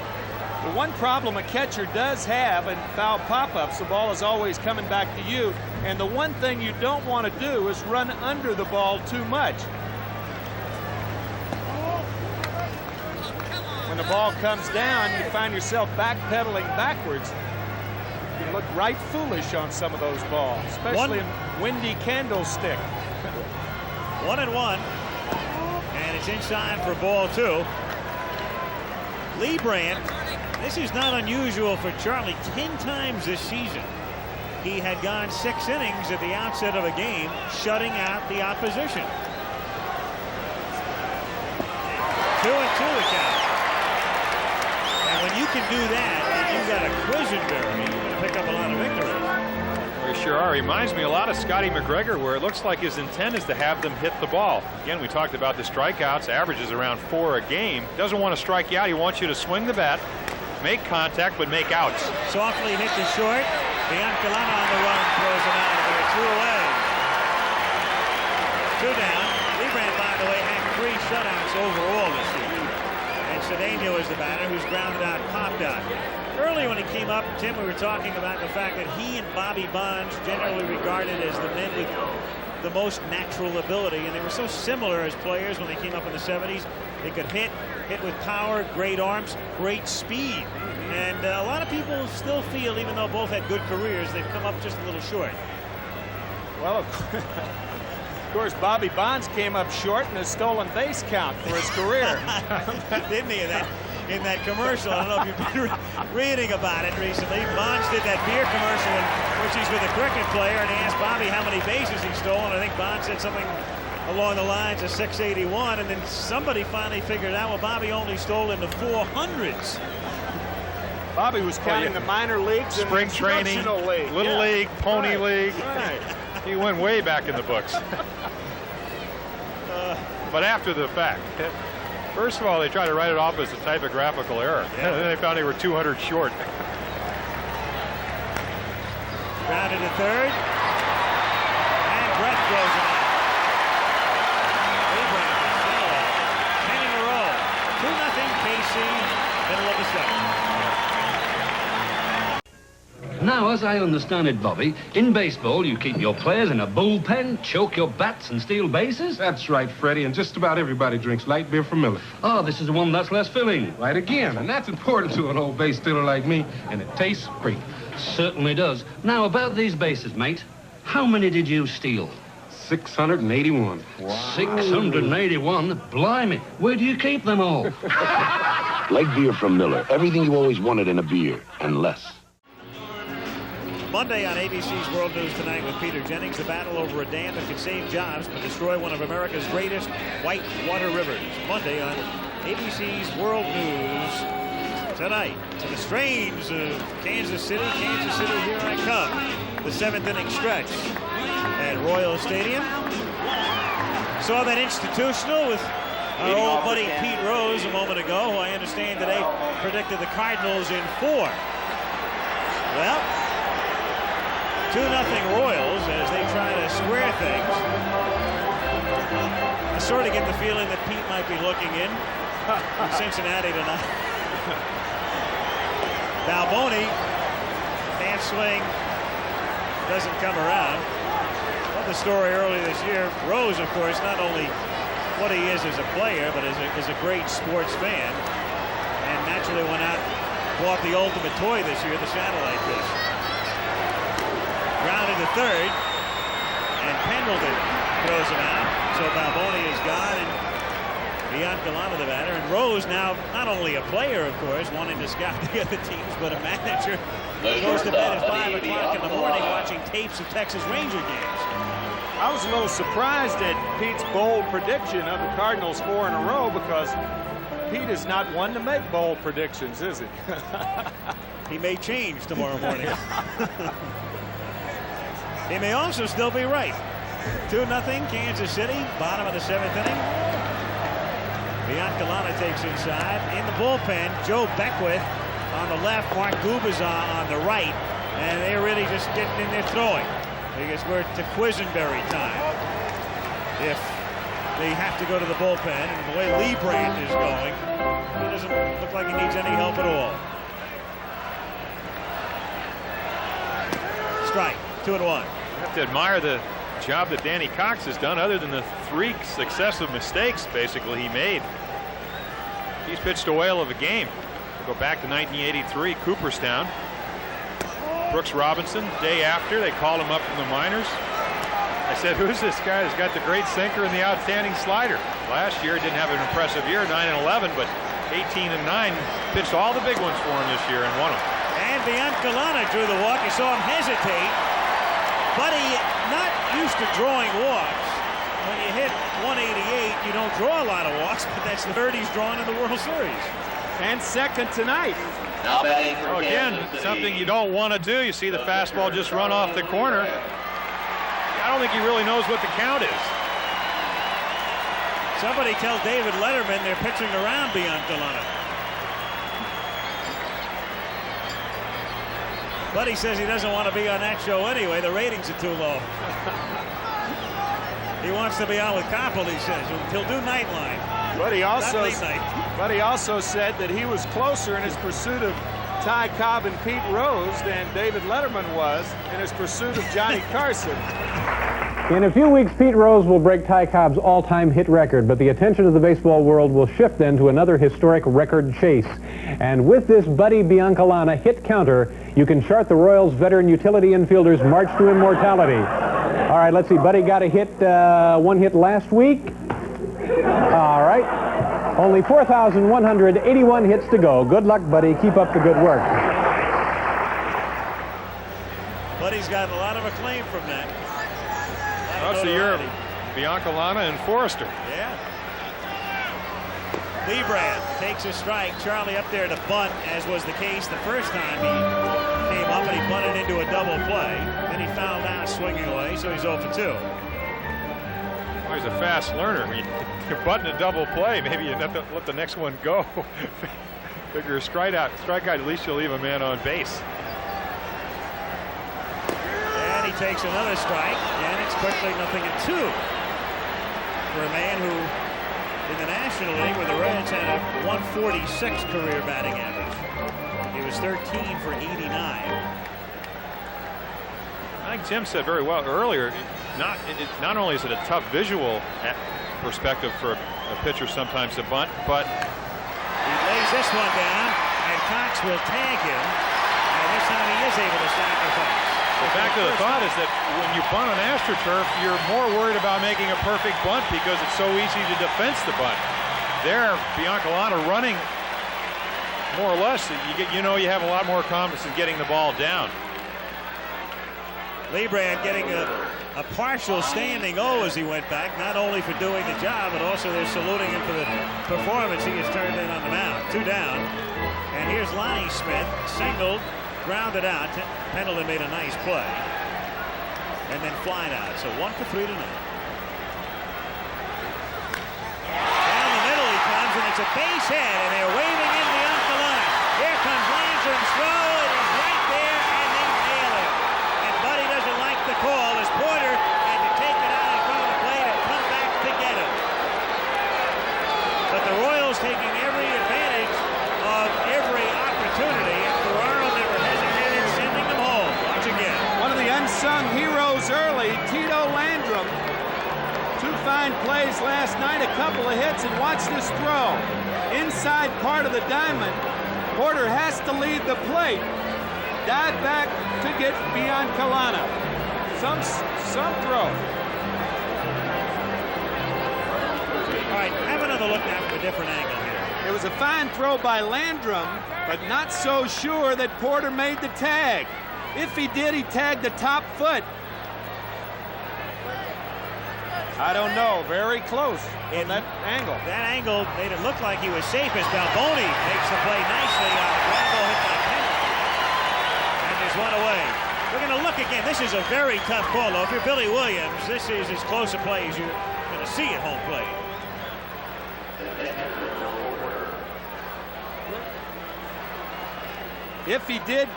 The one problem a catcher does have in foul pop-ups, the ball is always coming back to you. And the one thing you don't want to do is run under the ball too much. When the ball comes down, you find yourself backpedaling backwards. You can look right foolish on some of those balls, especially in windy candlestick. 1-1, and it's inside for ball 2. Leibrandt, this is not unusual for Charlie. 10 times this season, he had gone 6 innings at the outset of a game, shutting out the opposition. 2-2 the count. And when you can do that, and you've got a Quisenberry, you're going to pick up a lot of victories. We sure are. Reminds me a lot of Scotty McGregor, where it looks like his intent is to have them hit the ball. Again, we talked about the strikeouts, averages around 4 a game. Doesn't want to strike you out. He wants you to swing the bat, make contact, but make outs. Softly hit to short. Biancalana on the run, throws him out, and they're 2 away. 2 down. Leibrandt, by the way, had 3 shutouts overall this season. And Cedeno is the batter who's grounded out, popped out. Earlier when he came up, Tim, we were talking about the fact that he and Bobby Bonds generally regarded as the men with the most natural ability, and they were so similar as players when they came up in the 70s. They could hit with power, great arms, great speed. And a lot of people still feel, even though both had good careers, they've come up just a little short. Well, of course, Bobby Bonds came up short in his stolen base count for his career. Didn't he, in that commercial? I don't know if you've been reading about it recently. Bonds did that beer commercial in which he's with a cricket player, and he asked Bobby how many bases he stole, and I think Bonds said something along the lines of 681, and then somebody finally figured out, well, Bobby only stole in the 400s. Bobby was counting the minor leagues, spring training, league. Little League, Pony League. Right. He went way back in the books. But after the fact, first of all, they tried to write it off as a typographical error. Yeah. And then they found they were 200 short. Grounded to third, and Brett throws it out. Leibrandt is still out. 10 in a row. 2-0 KC, middle of the 7th. Now, as I understand it, Bobby, in baseball, you keep your players in a bullpen, choke your bats, and steal bases? That's right, Freddie, and just about everybody drinks light beer from Miller. Oh, this is the one that's less filling. Right again, and that's important to an old base stealer like me, and it tastes great. Certainly does. Now, about these bases, mate, how many did you steal? 681. Wow. 681? Blimey, where do you keep them all? Light beer from Miller, everything you always wanted in a beer, and less. Monday on ABC's World News Tonight with Peter Jennings, the battle over a dam that could save jobs but destroy one of America's greatest white water rivers. Monday on ABC's World News Tonight. To the strains of Kansas City, here I come. The 7th inning stretch at Royal Stadium. Saw that institutional with our old buddy Pete Rose a moment ago, who I understand today predicted the Cardinals in 4. Well, 2-0 Royals as they try to square things. I sort of get the feeling that Pete might be looking in Cincinnati tonight. Balboni, half swing, doesn't come around. Well, the story earlier this year, Rose, of course, not only what he is as a player, but as a great sports fan, and naturally went out, bought the ultimate toy this year, the satellite dish. Grounded to third, and Pendleton throws him out. So Balboni is gone, and Biancalana the batter. And Rose now not only a player, of course, wanting to scout the other teams, but a manager. Goes to bed at 5 o'clock in the morning watching tapes of Texas Ranger games. I was a little surprised at Pete's bold prediction of the Cardinals 4 in a row, because Pete is not one to make bold predictions, is he? He may change tomorrow morning. He may also still be right. 2-0 Kansas City, bottom of the 7th inning. Biancalana takes inside. In the bullpen, Joe Beckwith on the left, Mark Gubazar on the right. And they're really just getting in there throwing. Because we're to Quisenberry time. If they have to go to the bullpen, and the way Leibrandt is going, he doesn't look like he needs any help at all. Strike, 2-1. You have to admire the job that Danny Cox has done, other than the 3 successive mistakes basically he made. He's pitched a whale of a game. We'll go back to 1983, Cooperstown. Brooks Robinson, day after, they called him up from the minors. I said, who's this guy that's got the great sinker and the outstanding slider? Last year, didn't have an impressive year, 9-11, but 18-9, pitched all the big ones for him this year and won them. And Biancalana drew the walk. You saw him hesitate. Buddy, not used to drawing walks. When you hit 188, you don't draw a lot of walks, but that's the third he's drawn in the World Series. And second tonight. Oh, again, something you don't want to do. You see the fastball just run off the corner. I don't think he really knows what the count is. Somebody tell David Letterman they're pitching around Biancalana. Buddy says he doesn't want to be on that show anyway. The ratings are too low. He wants to be on with Koppel, he says. He'll do Nightline. But he also night. said that he was closer in his pursuit of Ty Cobb and Pete Rose than David Letterman was in his pursuit of Johnny Carson. In a few weeks, Pete Rose will break Ty Cobb's all-time hit record, but the attention of the baseball world will shift then to another historic record chase. And with this Buddy Biancalana hit counter, you can chart the Royals' veteran utility infielders' march to immortality. All right, let's see. Buddy got a hit, 1 hit last week. All right. Only 4,181 hits to go. Good luck, Buddy. Keep up the good work. Buddy's got a lot of acclaim from that. Oh, so you're Biancalana and Forrester. Yeah. Leibrandt takes a strike. Charlie up there to bunt, as was the case the first time he came up, and he bunted into a double play. Then he fouled out swinging away, so he's 0 for 2. Well, he's a fast learner. I mean, you're butting a double play. Maybe you have to let the next one go. Figure a strikeout, at least you'll leave a man on base. And he takes another strike, and it's quickly 0-2 for a man who, in the National League, where the Reds had a 146 career batting average, he was 13 for 89. I think Tim said very well earlier, not only is it a tough visual perspective for a pitcher sometimes to bunt, but he lays this one down, and Cox will tag him, and this time he is able to sacrifice. The fact of the thought is that when you bunt on AstroTurf, you're more worried about making a perfect bunt because it's so easy to defense the bunt. There, Biancalana running more or less, you have a lot more confidence in getting the ball down. Leibrandt getting a partial standing O as he went back, not only for doing the job, but also they're saluting him for the performance he has turned in on the mound. 2 down. And here's Lonnie Smith, singled, grounded out. Pendleton made a nice play. And then flying out. So 1 for 3 tonight. Down the middle he comes, and it's a base hit, and they're waving in Biancalana. Here comes Landrum's throw. It is right there, and they nail it. And Buddy doesn't like the call as Porter had to take it out in front of the plate and come back to get him. But the Royals taking every advantage of every opportunity, and Ferraro never hesitated, sending them home. Watch again. One of the unsung heroes early, Tito Landrum. 2 fine plays last night, a couple of hits, and watch this throw. Inside part of the diamond, Porter has to lead the plate. Dive back to get Biancalana. Some throw. All right, have another look now from a different angle here. It was a fine throw by Landrum, but not so sure that Porter made the tag. If he did, he tagged the top foot. I don't know. Very close in that angle. That angle made it look like he was safe as Balboni makes the play nicely on the ground ball hit by Pendleton. And there's one away. We're going to look again. This is a very tough call, though. If you're Billy Williams, this is as close a play as you're going to see at home plate. If he did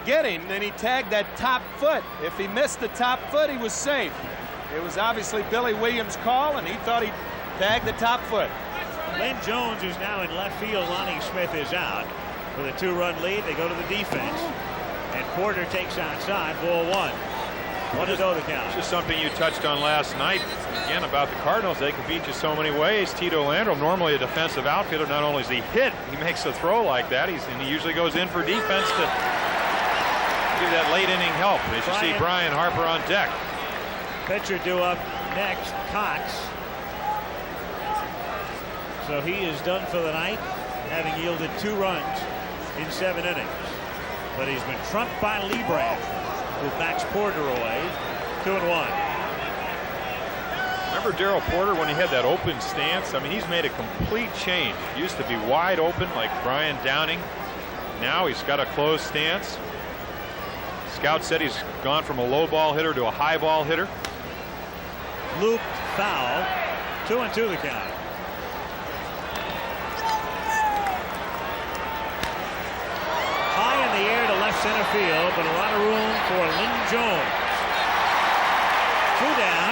get him, then he tagged that top foot. If he missed the top foot, he was safe. It was obviously Billy Williams' call, and he thought he tagged the top foot. Lynn Jones is now in left field. Lonnie Smith is out. With a 2-run lead, they go to the defense. And Porter takes outside, ball 1. 1-0 the count. Just something you touched on last night, again, about the Cardinals. They can beat you so many ways. Tito Landrum, normally a defensive outfielder, not only is he hit, he makes a throw like that. And he usually goes in for defense to give that late inning help. As you see Brian Harper on deck. Pitcher due up next, Cox. So he is done for the night, having yielded 2 runs in 7 innings. But he's been trumped by Leibrandt, who backs Porter away. 2-1. Remember Darryl Porter when he had that open stance? I mean, he's made a complete change. He used to be wide open like Brian Downing. Now he's got a closed stance. Scout said he's gone from a low ball hitter to a high ball hitter. Looped foul. 2-2 the count. High in the air to left center field, but a lot of room for Lynn Jones. 2 down.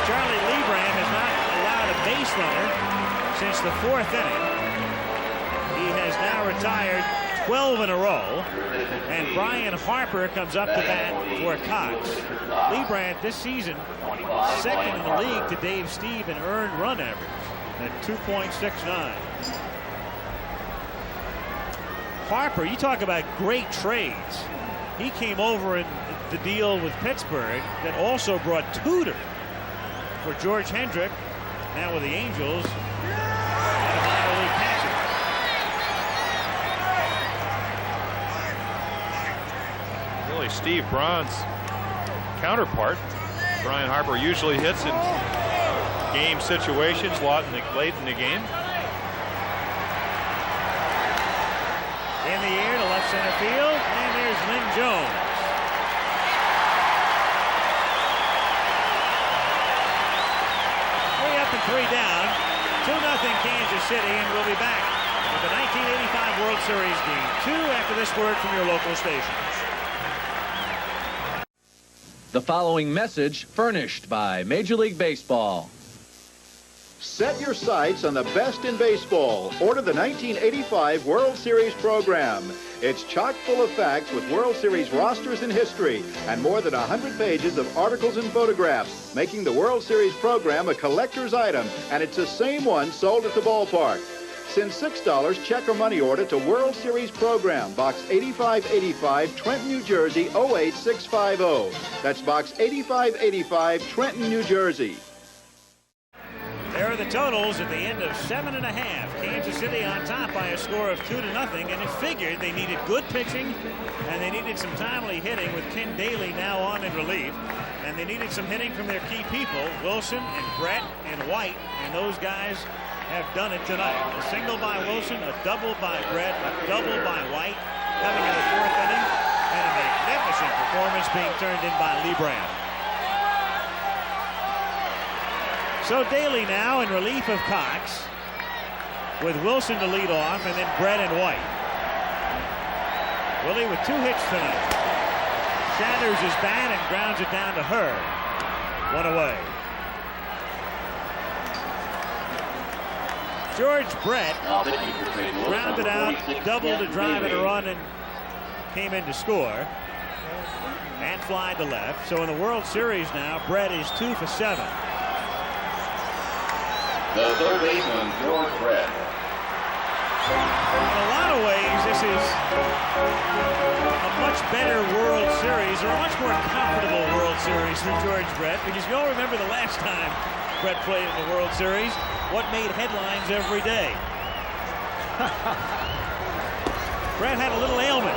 Charlie Leibrandt has not allowed a base runner since the 4th inning. He has now retired 12 in a row, and Brian Harper comes up to bat for Cox. Leibrandt this season 2nd in the league to Dave Steve in earned run average at 2.69. Harper, you talk about great trades. He came over in the deal with Pittsburgh that also brought Tudor for George Hendrick, now with the Angels, and a minor league catcher. Really Steve Braun's counterpart. Brian Harper usually hits in game situations late in the game. In the air to left center field, and there's Lynn Jones. Three up and 3 down. 2-0 Kansas City, and we'll be back with the 1985 World Series Game 2 after this word from your local stations. The following message furnished by Major League Baseball. Set your sights on the best in baseball. Order the 1985 World Series program. It's chock full of facts with World Series rosters and history, and more than 100 pages of articles and photographs, making the World Series program a collector's item, and it's the same one sold at the ballpark. Send $6 check or money order to World Series Program, Box 8585, Trenton, New Jersey, 08650. That's Box 8585, Trenton, New Jersey. There are the totals at the end of 7.5. Kansas City on top by a score of 2-0, and it figured they needed good pitching and they needed some timely hitting with Ken Daly now on in relief, and they needed some hitting from their key people, Wilson and Brett and White, and those guys have done it tonight. A single by Wilson, a double by Brett, a double by White coming in the 4th inning, and a magnificent performance being turned in by Leibrandt. So Daly now in relief of Cox, with Wilson to lead off, and then Brett and White. Willie with 2 hits tonight. Shatters his bat and grounds it down to Hurd. 1 away. George Brett grounded out, doubled to drive in a run, and came in to score. And fly to left. So in the World Series now, Brett is 2 for 7. The third baseman, George Brett. In a lot of ways, this is a much better World Series, or a much more comfortable World Series for George Brett, because you all remember the last time Brett played in the World Series, what made headlines every day. Brett had a little ailment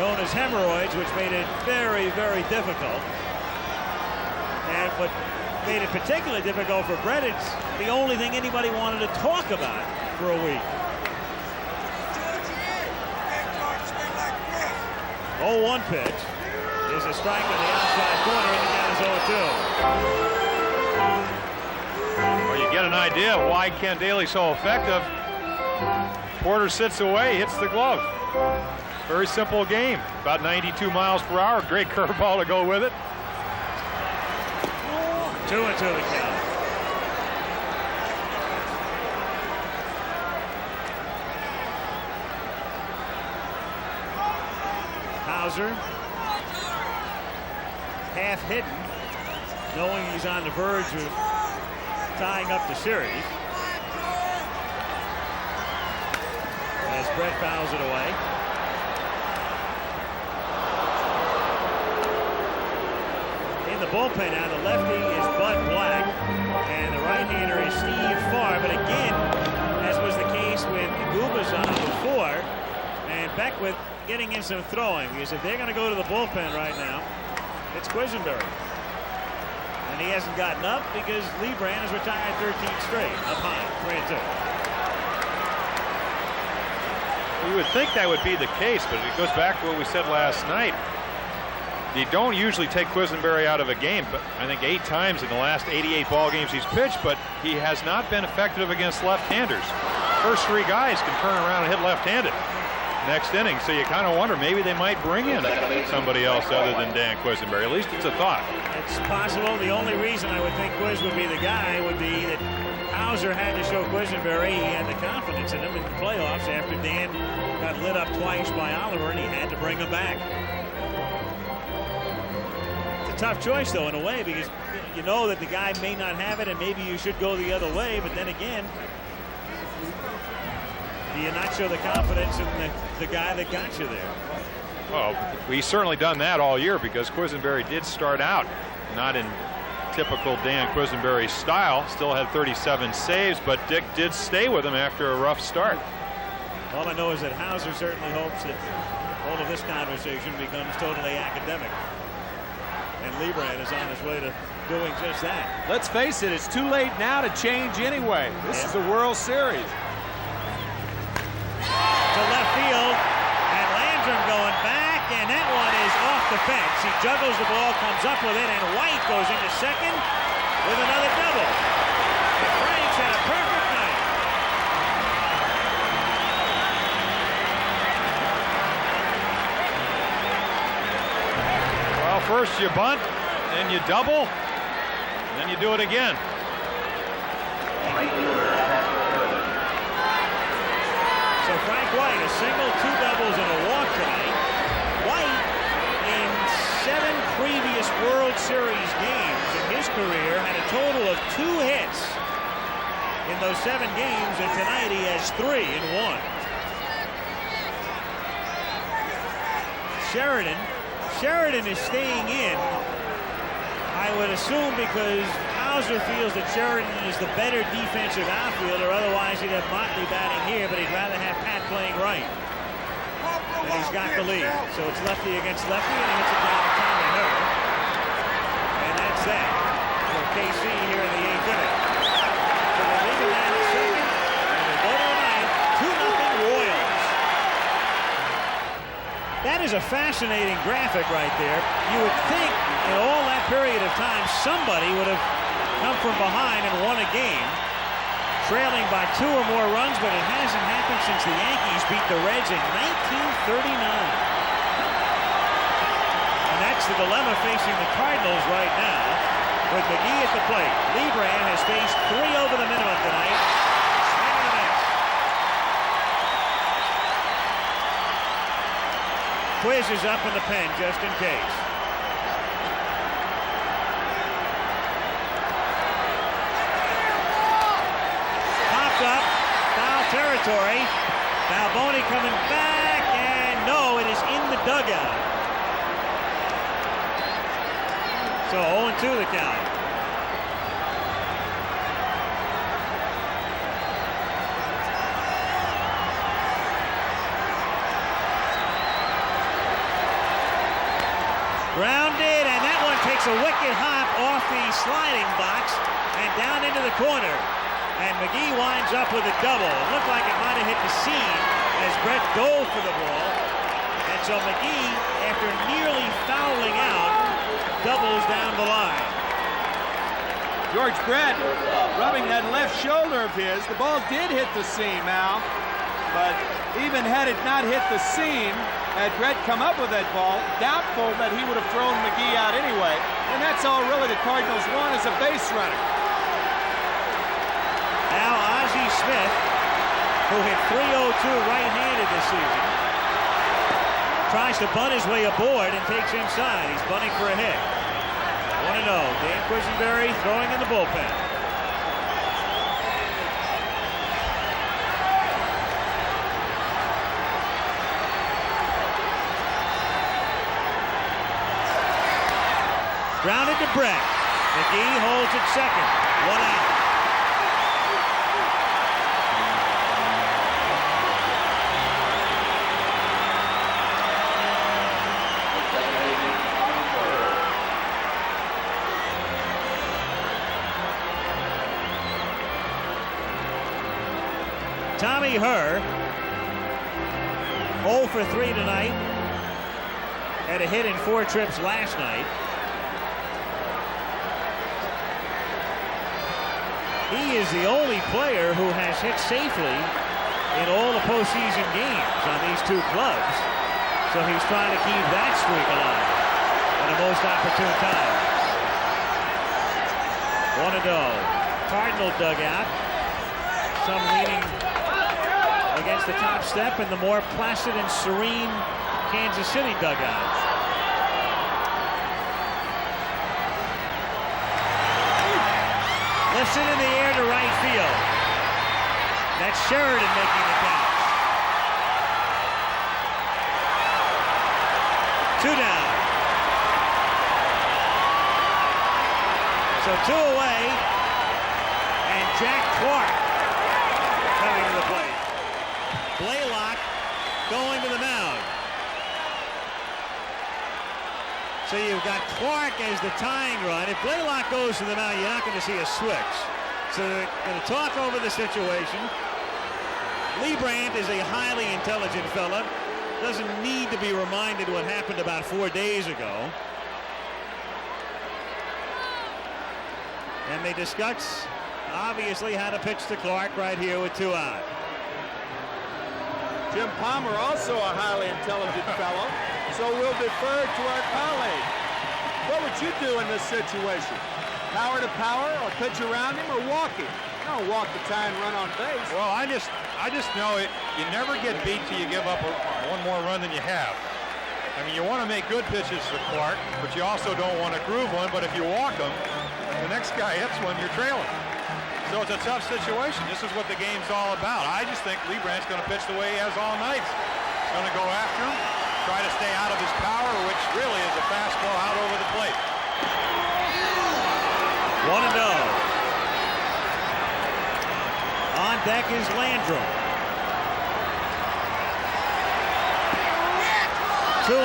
known as hemorrhoids, which made it very, very difficult. And what made it particularly difficult for Brett, it's the only thing anybody wanted to talk about for a week. 0-1 pitch. There's a strike on the outside corner, and the count is 0-2. Well, you get an idea of why Ken Daly's so effective. Porter sits away, hits the glove. Very simple game. About 92 miles per hour. Great curveball to go with it. 2-2 the count. Hauser, half hidden, knowing he's on the verge of tying up the series. As Brett fouls it away. In the bullpen now, the lefty is Bud Black, and the right-hander is Steve Farr. But again, as was the case with Gubazon before, and Beckwith getting in some throwing, because if they're going to go to the bullpen right now, it's Quisenberry. And he hasn't gotten up because Leibrandt has retired 13 straight, up high, 3-2. You would think that would be the case, but it goes back to what we said last night. You don't usually take Quisenberry out of a game, but I think 8 times in the last 88 ball games he's pitched, but he has not been effective against left-handers. First 3 guys can turn around and hit left-handed next inning, so you kind of wonder maybe they might bring in somebody else other than Dan Quisenberry. At least it's a thought. It's possible. The only reason I would think Quiz would be the guy would be that Hauser had to show Quisenberry he had the confidence in him in the playoffs after Dan got lit up twice by Oliver, and he had to bring him back. It's a tough choice, though, in a way, because you know that the guy may not have it, and maybe you should go the other way, but then again, do you not show the confidence in the guy that got you there? Well, we've certainly done that all year, because Quisenberry did start out not in typical Dan Quisenberry style. Still had 37 saves, but Dick did stay with him after a rough start. All I know is that Hauser certainly hopes that all of this conversation becomes totally academic. And Leibrandt is on his way to doing just that. Let's face it, it's too late now to change anyway. This is a World Series. To left field, and Landrum going back, and that one is off the fence. He juggles the ball, comes up with it, and White goes into second with another double. And Frank's had a perfect night. Well, first you bunt, then you double, and then you do it again. So Frank White, a single, 2 doubles, and a walk tonight. White, in 7 previous World Series games in his career, had a total of 2 hits in those 7 games, and tonight he has 3 in 1. Sheridan is staying in, I would assume, because Hauser feels that Sheridan is the better defensive outfielder. Otherwise, he'd have Motley batting here, but he'd rather have Pat playing right. And he's got the lead. So it's lefty against lefty, and he hits it down to Tommy Herr. And that's that for KC here in the 8th inning. So they're leaving that in second, and they go to the 9th, 2-0 Royals. That is a fascinating graphic right there. You would think in all that period of time, somebody would have come from behind and won a game, trailing by 2 or more runs, but it hasn't happened since the Yankees beat the Reds in 1939. And that's the dilemma facing the Cardinals right now, with McGee at the plate. Leibrandt has faced 3 over the minimum tonight. Swing and a miss. Quiz is up in the pen just in case. Up, foul territory. Balboni coming back, and no, it is in the dugout. So 0-2 the count. Grounded, and that one takes a wicked hop off the sliding box and down into the corner. And McGee winds up with a double. It looked like it might have hit the seam as Brett dove for the ball. And so McGee, after nearly fouling out, doubles down the line. George Brett rubbing that left shoulder of his. The ball did hit the seam, Al, but even had it not hit the seam, had Brett come up with that ball, doubtful that he would have thrown McGee out anyway. And that's all really the Cardinals want is a base runner. Now Ozzie Smith, who hit .302 right-handed this season, tries to bunt his way aboard and takes inside. He's bunting for a hit. 1-0. Dan Quisenberry throwing in the bullpen. Grounded to Brett. McGee holds at second. 1 out. Tommy Herr, 0 for 3 tonight. Had a hit in 4 trips last night. He is the only player who has hit safely in all the postseason games on these two clubs. So he's trying to keep that streak alive at the most opportune time. 1-0. Cardinal dugout. Some leaning against the top step in the more placid and serene Kansas City dugout. Lifts it in the air to right field. That's Sheridan making the catch. 2 down. So 2 away, and Jack Clark coming to the plate. Blaylock going to the mound. So you've got Clark as the tying run. If Blaylock goes to the mound, you're not going to see a switch. So they're going to talk over the situation. Leibrandt is a highly intelligent fella. Doesn't need to be reminded what happened about 4 days ago. And they discuss, obviously, how to pitch to Clark right here with 2 out. Jim Palmer, also a highly intelligent fellow, so we'll defer to our colleague. What would you do in this situation? Power to power, or pitch around him, or walk him? You don't walk the tie and run on base. Well, I just know it. You never get beat till you give up one more run than you have. I mean, you want to make good pitches to Clark, but you also don't want to groove one. But if you walk them, the next guy hits one, you're trailing. So it's a tough situation. This is what the game's all about. I just think Leibrandt's going to pitch the way he has all night. He's going to go after him, try to stay out of his power, which really is a fastball out over the plate. 1-0. On deck is Landrum. 2-0.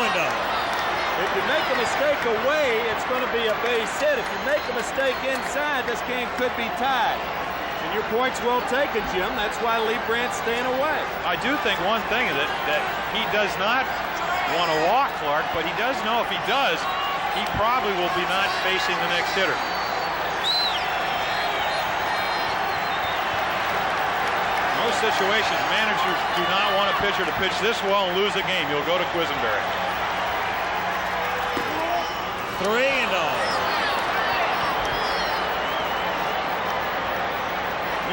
If you make a mistake away, it's going to be a base hit. If you make a mistake inside, this game could be tied. And your point's well taken, Jim. That's why Leibrandt's staying away. I do think one thing is that he does not want to walk Clark, but he does know if he does, he probably will be not facing the next hitter. Most situations, managers do not want a pitcher to pitch this well and lose a game. You'll go to Quisenberry. 3-0.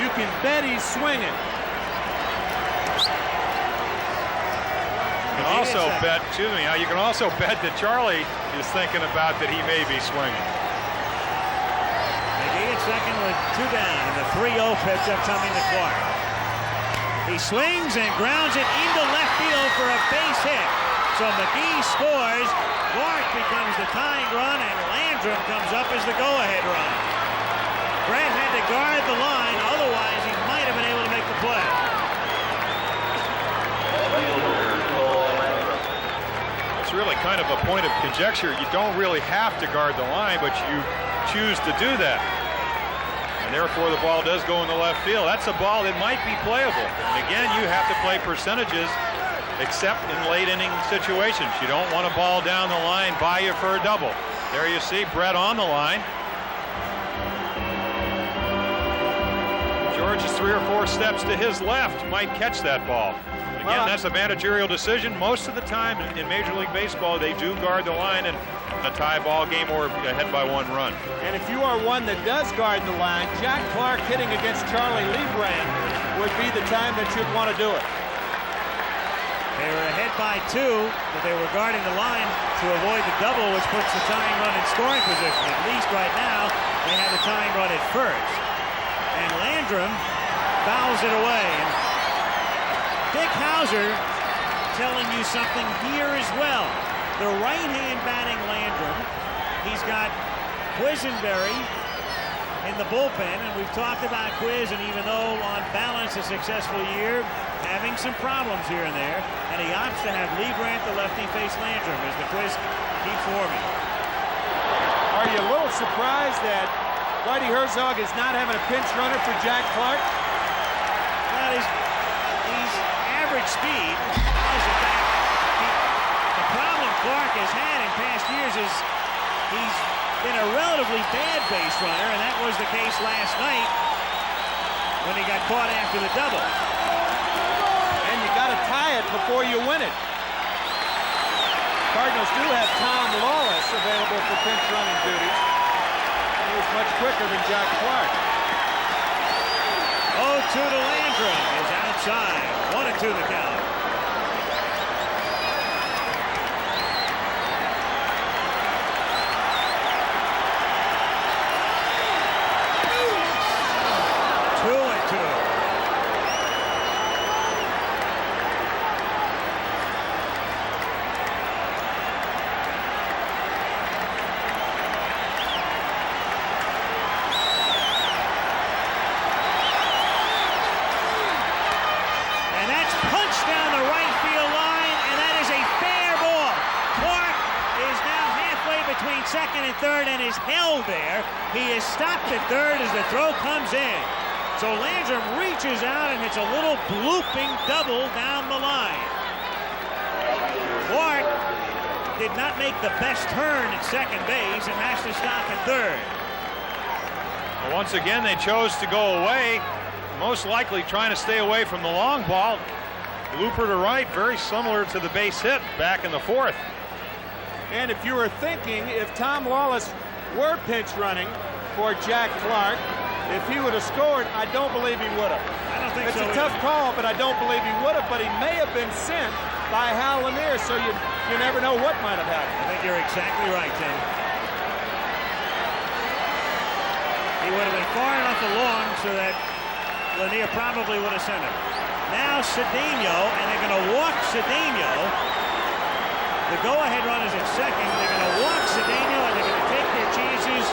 You can bet he's swinging. You can also bet, you can also bet that Charlie is thinking about that he may be swinging. McGee at second with 2 down, and the 3-0 pitch upcoming to Clark. He swings and grounds it into left field for a base hit. So McGee scores, Clark becomes the tying run, and Landrum comes up as the go-ahead run. Brett had to guard the line, otherwise he might have been able to make the play. It's really kind of a point of conjecture. You don't really have to guard the line, but you choose to do that. And therefore the ball does go in the left field. That's a ball that might be playable. And again, you have to play percentages, except in late inning situations. You don't want a ball down the line by you for a double. There you see Brett on the line. George is 3 or 4 steps to his left, might catch that ball. Again, that's a managerial decision. Most of the time in Major League Baseball, they do guard the line in a tie ball game or ahead by 1 run. And if you are one that does guard the line, Jack Clark hitting against Charlie Leibrandt would be the time that you'd want to do it. They were ahead by 2, but they were guarding the line to avoid the double, which puts the tying run in scoring position. At least right now, they have the tying run at first. And Landrum fouls it away. And Dick Hauser telling you something here as well. The right-hand batting Landrum. He's got Quisenberry in the bullpen, and we've talked about Quiz, and even though on balance a successful year, having some problems here and there, and he opts to have Leibrandt, the lefty, face Landrum as the Quiz keeps warming. Are you a little surprised that Whitey Herzog is not having a pinch runner for Jack Clark? Well, he's average speed. The problem Clark has had in past years is he's been a relatively bad base runner, and that was the case last night when he got caught after the double. And you got to tie it before you win it. Cardinals do have Tom Lawless available for pinch running duties. He was much quicker than Jack Clark. 0-2 to Landrum is outside. 1-2 the count. Second and third, and is held there. He is stopped at third as the throw comes in. So Landrum reaches out and hits a little blooping double down the line. Clark did not make the best turn at second base and has to stop at third. Well, once again, they chose to go away, most likely trying to stay away from the long ball. Blooper to right, very similar to the base hit back in the 4th. And if you were thinking if Tom Lawless were pinch running for Jack Clark, if he would have scored, I don't believe he would have. I don't think it's so. It's a tough call, but I don't believe he would have. But he may have been sent by Hal Lanier, so you never know what might have happened. I think you're exactly right, Tim. He would have been far enough along so that Lanier probably would have sent him. Now Cedeno, and they're going to walk Cedeno. The go-ahead run is at second. They're going to walk Cedeno, and they're going to take their chances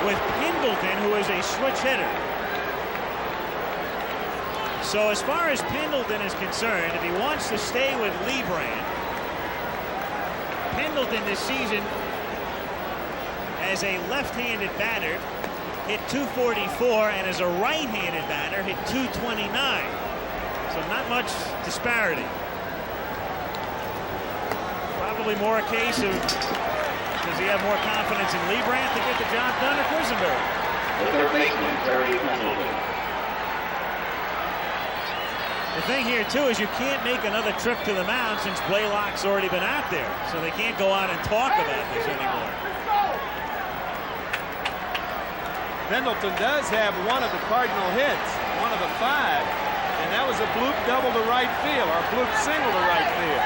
with Pendleton, who is a switch hitter. So as far as Pendleton is concerned, if he wants to stay with Leibrandt, Pendleton this season as a left-handed batter hit .244, and as a right-handed batter hit .229. So not much disparity. Probably more a case of, does he have more confidence in Leibrandt to get the job done, or Quisenberry? The third baseman, Terry Pendleton. The thing here, too, is you can't make another trip to the mound since Blaylock's already been out there. So they can't go out and talk about this anymore. Pendleton does have one of the Cardinal hits, one of the 5, and that was a bloop double to right field, or a bloop single to right field.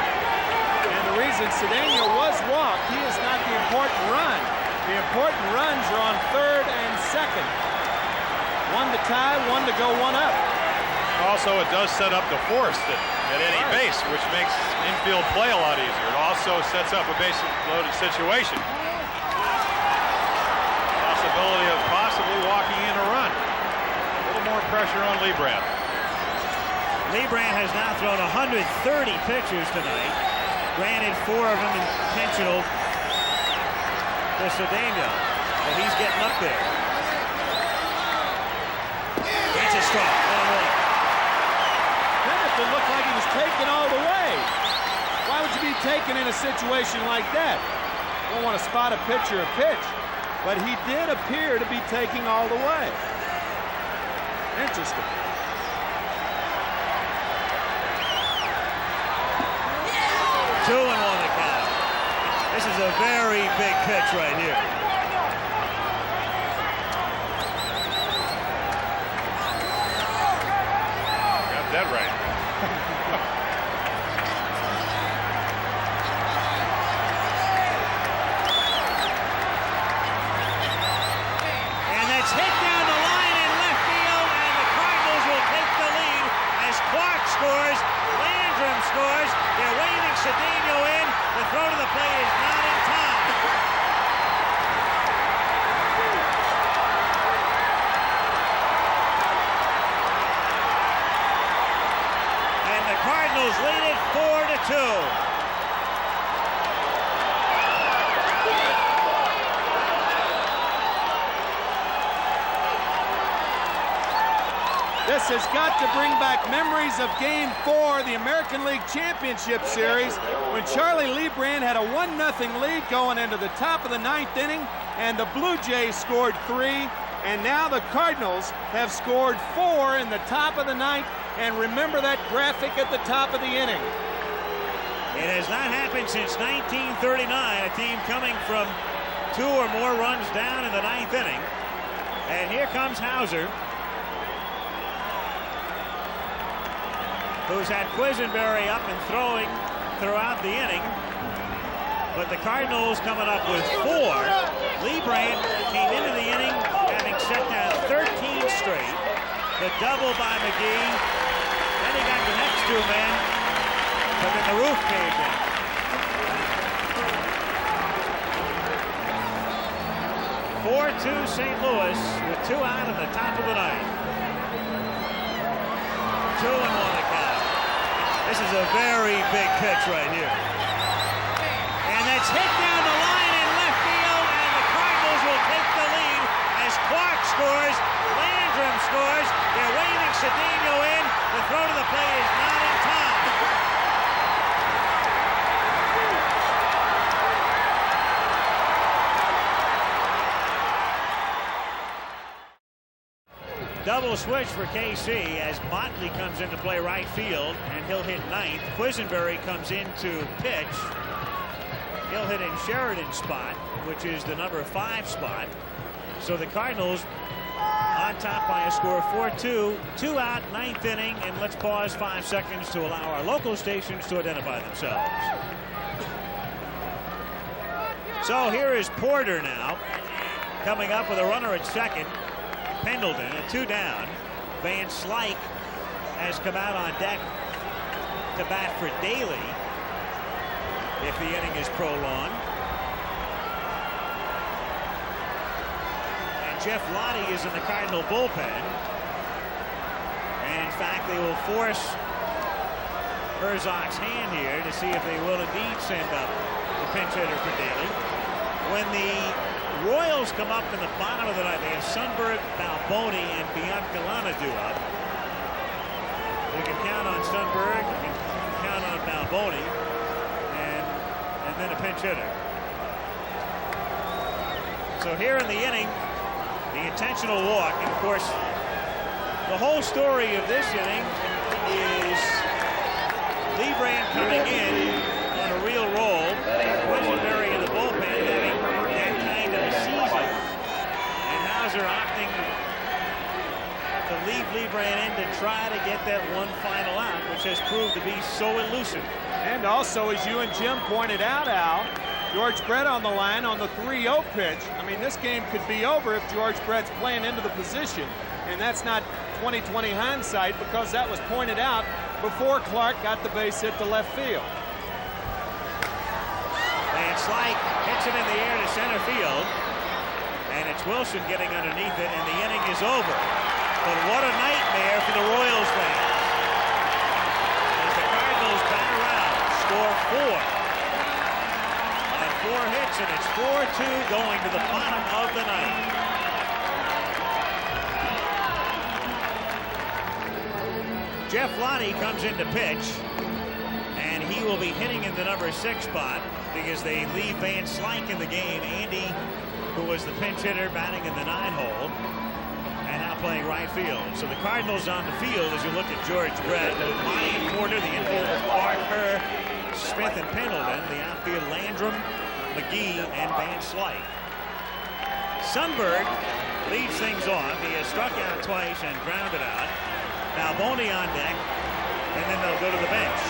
And the reason Cedeno was walked, he is not the important run. The important runs are on third and second. One to tie, one to go, one up. Also, it does set up the force at any base, which makes infield play a lot easier. It also sets up a base-loaded situation. Possibility of possibly walking in a run. A little more pressure on Leibrandt. Leibrandt has now thrown 130 pitches tonight. Granted, 4 of them intentional to Cedeno, but he's getting up there. That's a strike. 1-1. Pendleton looked like he was taken all the way. Why would you be taken in a situation like that? Don't want to spot a pitch or a pitch, but he did appear to be taking all the way. Interesting. Two and one to count. This is a very big pitch right here. Got that right. And that's hit down the line in left field, and the Cardinals will take the lead as Clark scores, Landrum scores. They're waving Cedeno in. The throw to the plate is not in time. And the Cardinals lead it 4-2. This has got to bring back memories of Game 4, the American League Championship Series, when Charlie Leibrandt had a 1-0 lead going into the top of the 9th inning, and the Blue Jays scored 3, and now the Cardinals have scored 4 in the top of the 9th, and remember that graphic at the top of the inning. It has not happened since 1939, a team coming from 2 or more runs down in the 9th inning. And here comes Hauser, who's had Quisenberry up and throwing throughout the inning. But the Cardinals coming up with 4. Leibrandt came into the inning having set down 13 straight. The double by McGee. Then he got the next 2 men, but then the roof caved in. 4-2 St. Louis with 2 out in the top of the 9th. 2 and 1 to count. This is a very big pitch right here. And that's hit down the line in left field, and the Cardinals will take the lead as Clark scores, Landrum scores. They're waving Cedeno in. The throw to the plate is not in time. Double switch for KC as Motley comes into play right field, and he'll hit 9th. Quisenberry comes in to pitch. He'll hit in Sheridan's spot, which is the number 5 spot. So the Cardinals on top by a score of 4-2. 2 out, 9th inning, and let's pause 5 seconds to allow our local stations to identify themselves. So here is Porter now, coming up with a runner at second. Pendleton and 2 down. Van Slyke has come out on deck to bat for Daly if the inning is prolonged. And Jeff Lottie is in the Cardinal bullpen. And in fact, they will force Herzog's hand here to see if they will indeed send up the pinch hitter for Daly. When the Royals come up in the bottom of the 9th. They have Sundberg, Balboni, and Biancalana due up. We can count on Sundberg, we can count on Balboni, and then a pinch hitter. So here in the inning, the intentional walk, and of course, the whole story of this inning is Leibrandt coming in on a real roll, Quisenberry in the bullpen having that kind of a season, and Hauser opting to leave Leibrandt in to try to get that one final out, which has proved to be so elusive. And also, as you and Jim pointed out, Al, George Brett on the line on the 3-0 pitch. I mean, this game could be over if George Brett's playing into the position. And that's not 20/20 hindsight, because that was pointed out before Clark got the base hit to left field. Van Slyke hits it in the air to center field. And it's Wilson getting underneath it, and the inning is over. But what a nightmare for the Royals fans. As the Cardinals bat around, score 4. And 4 hits, and it's 4-2 going to the bottom of the 9th. Jeff Lottie comes in to pitch, and he will be hitting in the number 6 spot because they leave Van Slyke in the game. Andy, who was the pinch hitter, batting in the 9 hole. And now playing right field. So the Cardinals on the field, as you look at George Brett, Monty and Porter, the infield is Parker, Smith and Pendleton, the outfield Landrum, McGee, and Van Slyke. Sundberg leads things off. He has struck out twice and grounded out. Balboni on deck, and then they'll go to the bench.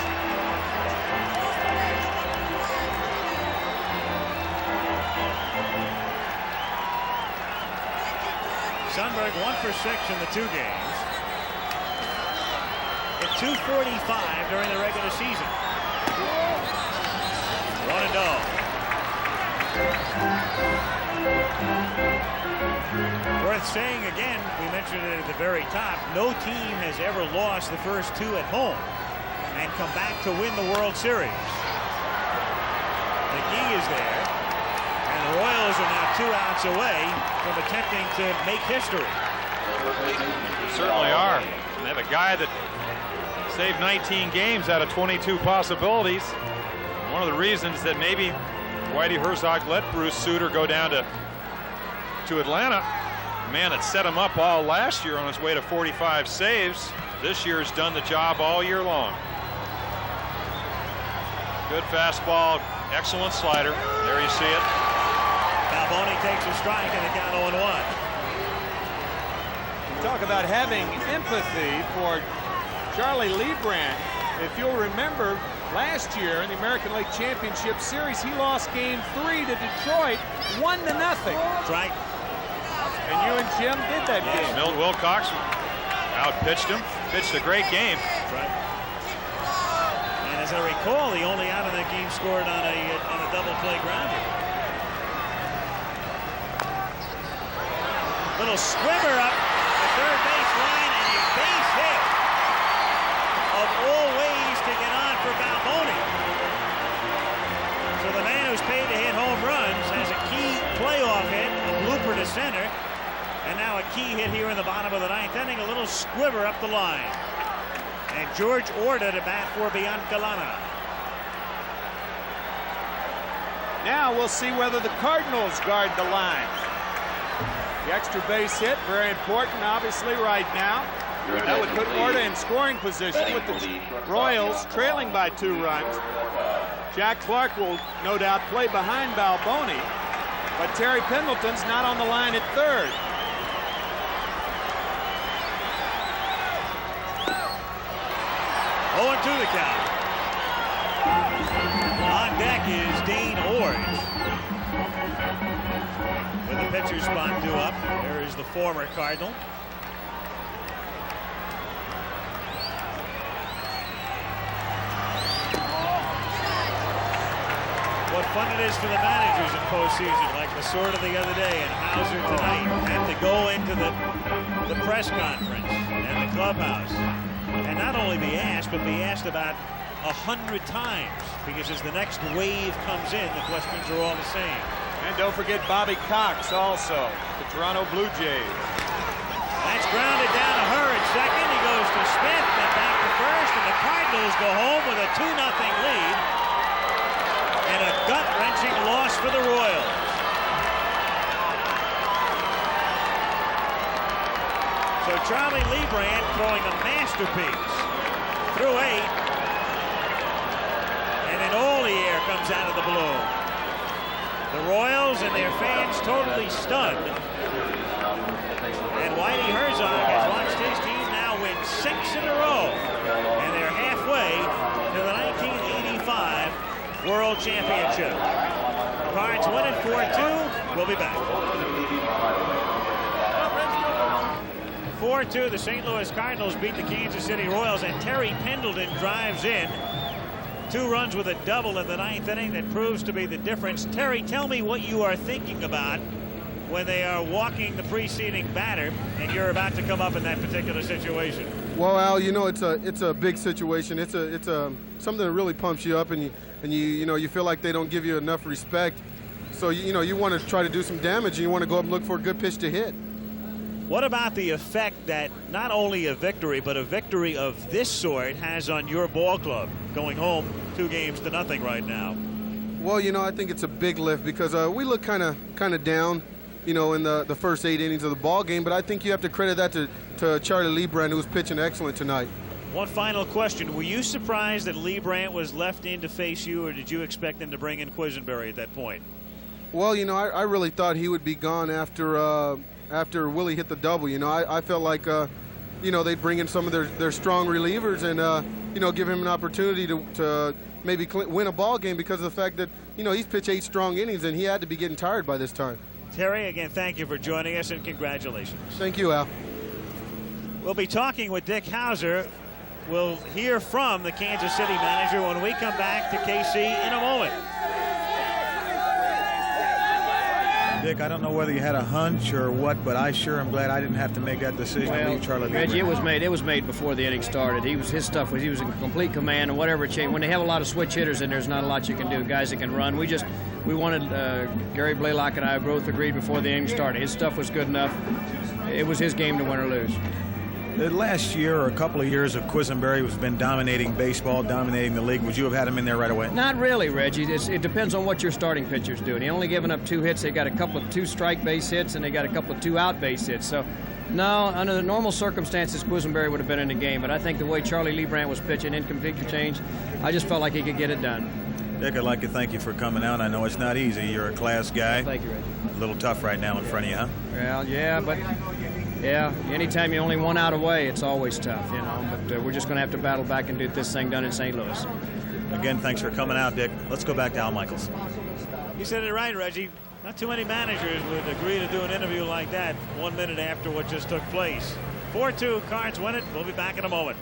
Sundberg 1 for 6 in the 2 games. At .245 during the regular season. 1-0. Worth saying again, we mentioned it at the very top, no team has ever lost the first 2 at home and come back to win the World Series. McGee is there. The Royals are now 2 outs away from attempting to make history. They certainly are. And they have a guy that saved 19 games out of 22 possibilities. One of the reasons that maybe Whitey Herzog let Bruce Sutter go down to Atlanta, a man that set him up all last year on his way to 45 saves, this year has done the job all year long. Good fastball, excellent slider. There you see it. Balboni takes a strike and the count 0-1. Talk about having empathy for Charlie Leibrandt. If you'll remember, last year in the American League Championship Series, he lost Game 3 to Detroit, 1-0. That's right. And you and Jim did that game. Milt Wilcox out-pitched him. Pitched a great game. That's right. And as I recall, the only out of that game scored on a double play grounder. Little swimmer up the third base line and a base hit. Of all ways to get on for Balboni. So the man who's paid to hit home runs has a key playoff hit, a blooper to center, and now a key hit here in the bottom of the 9th inning, a little squiver up the line. And George Orta to bat for Biancalana. Now we'll see whether the Cardinals guard the line. The extra base hit, very important, obviously, right now. That would put Orta in scoring position with the Royals trailing by 2 runs. Jack Clark will no doubt play behind Balboni, but Terry Pendleton's not on the line at third. To the count. On deck is Dane Orge. With the pitcher's spot due up, there is the former Cardinal. What fun it is for the managers in postseason, like the sort of the other day and Hauser tonight, have to go into the press conference and the clubhouse. And not only be asked, but be asked about 100 times, because as the next wave comes in, the questions are all the same. And don't forget Bobby Cox also, the Toronto Blue Jays. That's grounded down to her at second. He goes to Smith and back to first, and the Cardinals go home with a 2-0 lead. And a gut-wrenching loss for the Royals. So Charlie Leibrandt throwing a masterpiece through 8, and then all the air comes out of the balloon. The Royals and their fans totally stunned. And Whitey Herzog has watched his team now win 6 in a row, and they're halfway to the 1985 World Championship. Cards win it 4-2. We'll be back. 4-2, the St. Louis Cardinals beat the Kansas City Royals, and Terry Pendleton drives in 2 runs with a double in the 9th inning that proves to be the difference. Terry, tell me what you are thinking about when they are walking the preceding batter and you're about to come up in that particular situation. Well, Al, you know, it's a big situation. It's something that really pumps you up, and you feel like they don't give you enough respect. So you want to try to do some damage, and you want to go up and look for a good pitch to hit. What about the effect that not only a victory, but a victory of this sort has on your ball club, going home 2-0 right now? Well, I think it's a big lift because we look kind of down, you know, in the first 8 innings of the ball game. But I think you have to credit that to Charlie Leibrandt, who was pitching excellent tonight. One final question. Were you surprised that Leibrandt was left in to face you, or did you expect them to bring in Quisenberry at that point? Well, you know, I really thought he would be gone after Willie hit the double. You know, I felt like, you know, they'd bring in some of their strong relievers and, you know, give him an opportunity to maybe win a ball game because of the fact that, you know, he's pitched 8 strong innings and he had to be getting tired by this time. Terry, again, thank you for joining us and congratulations. Thank you, Al. We'll be talking with Dick Hauser. We'll hear from the Kansas City manager when we come back to KC in a moment. Dick, I don't know whether you had a hunch or what, but I sure am glad I didn't have to make that decision to leave Charlie Leibrandt. Reggie, it was made before the inning started. He was in complete command, and whatever changed. When they have a lot of switch hitters in, there's not a lot you can do. Guys that can run. We wanted Gary Blaylock and I both agreed before the inning started. His stuff was good enough. It was his game to win or lose. The last year or a couple of years of Quisenberry has been dominating baseball, dominating the league. Would you have had him in there right away? Not really, Reggie. It depends on what your starting pitcher's doing. He only given up 2 hits. They got a couple of 2 strike base hits, and they got a couple of 2 out base hits. So, no, under the normal circumstances, Quisenberry would have been in the game. But I think the way Charlie Leibrandt was pitching, incomplete change, I just felt like he could get it done. Dick, I'd like to thank you for coming out. I know it's not easy. You're a class guy. Thank you, Reggie. A little tough right now in front of you, huh? Well, yeah, but... Yeah, anytime you're only 1 out away, it's always tough, you know. But we're just going to have to battle back and get this thing done in St. Louis. Again, thanks for coming out, Dick. Let's go back to Al Michaels. You said it right, Reggie. Not too many managers would agree to do an interview like that 1 minute after what just took place. 4-2, Cards win it. We'll be back in a moment.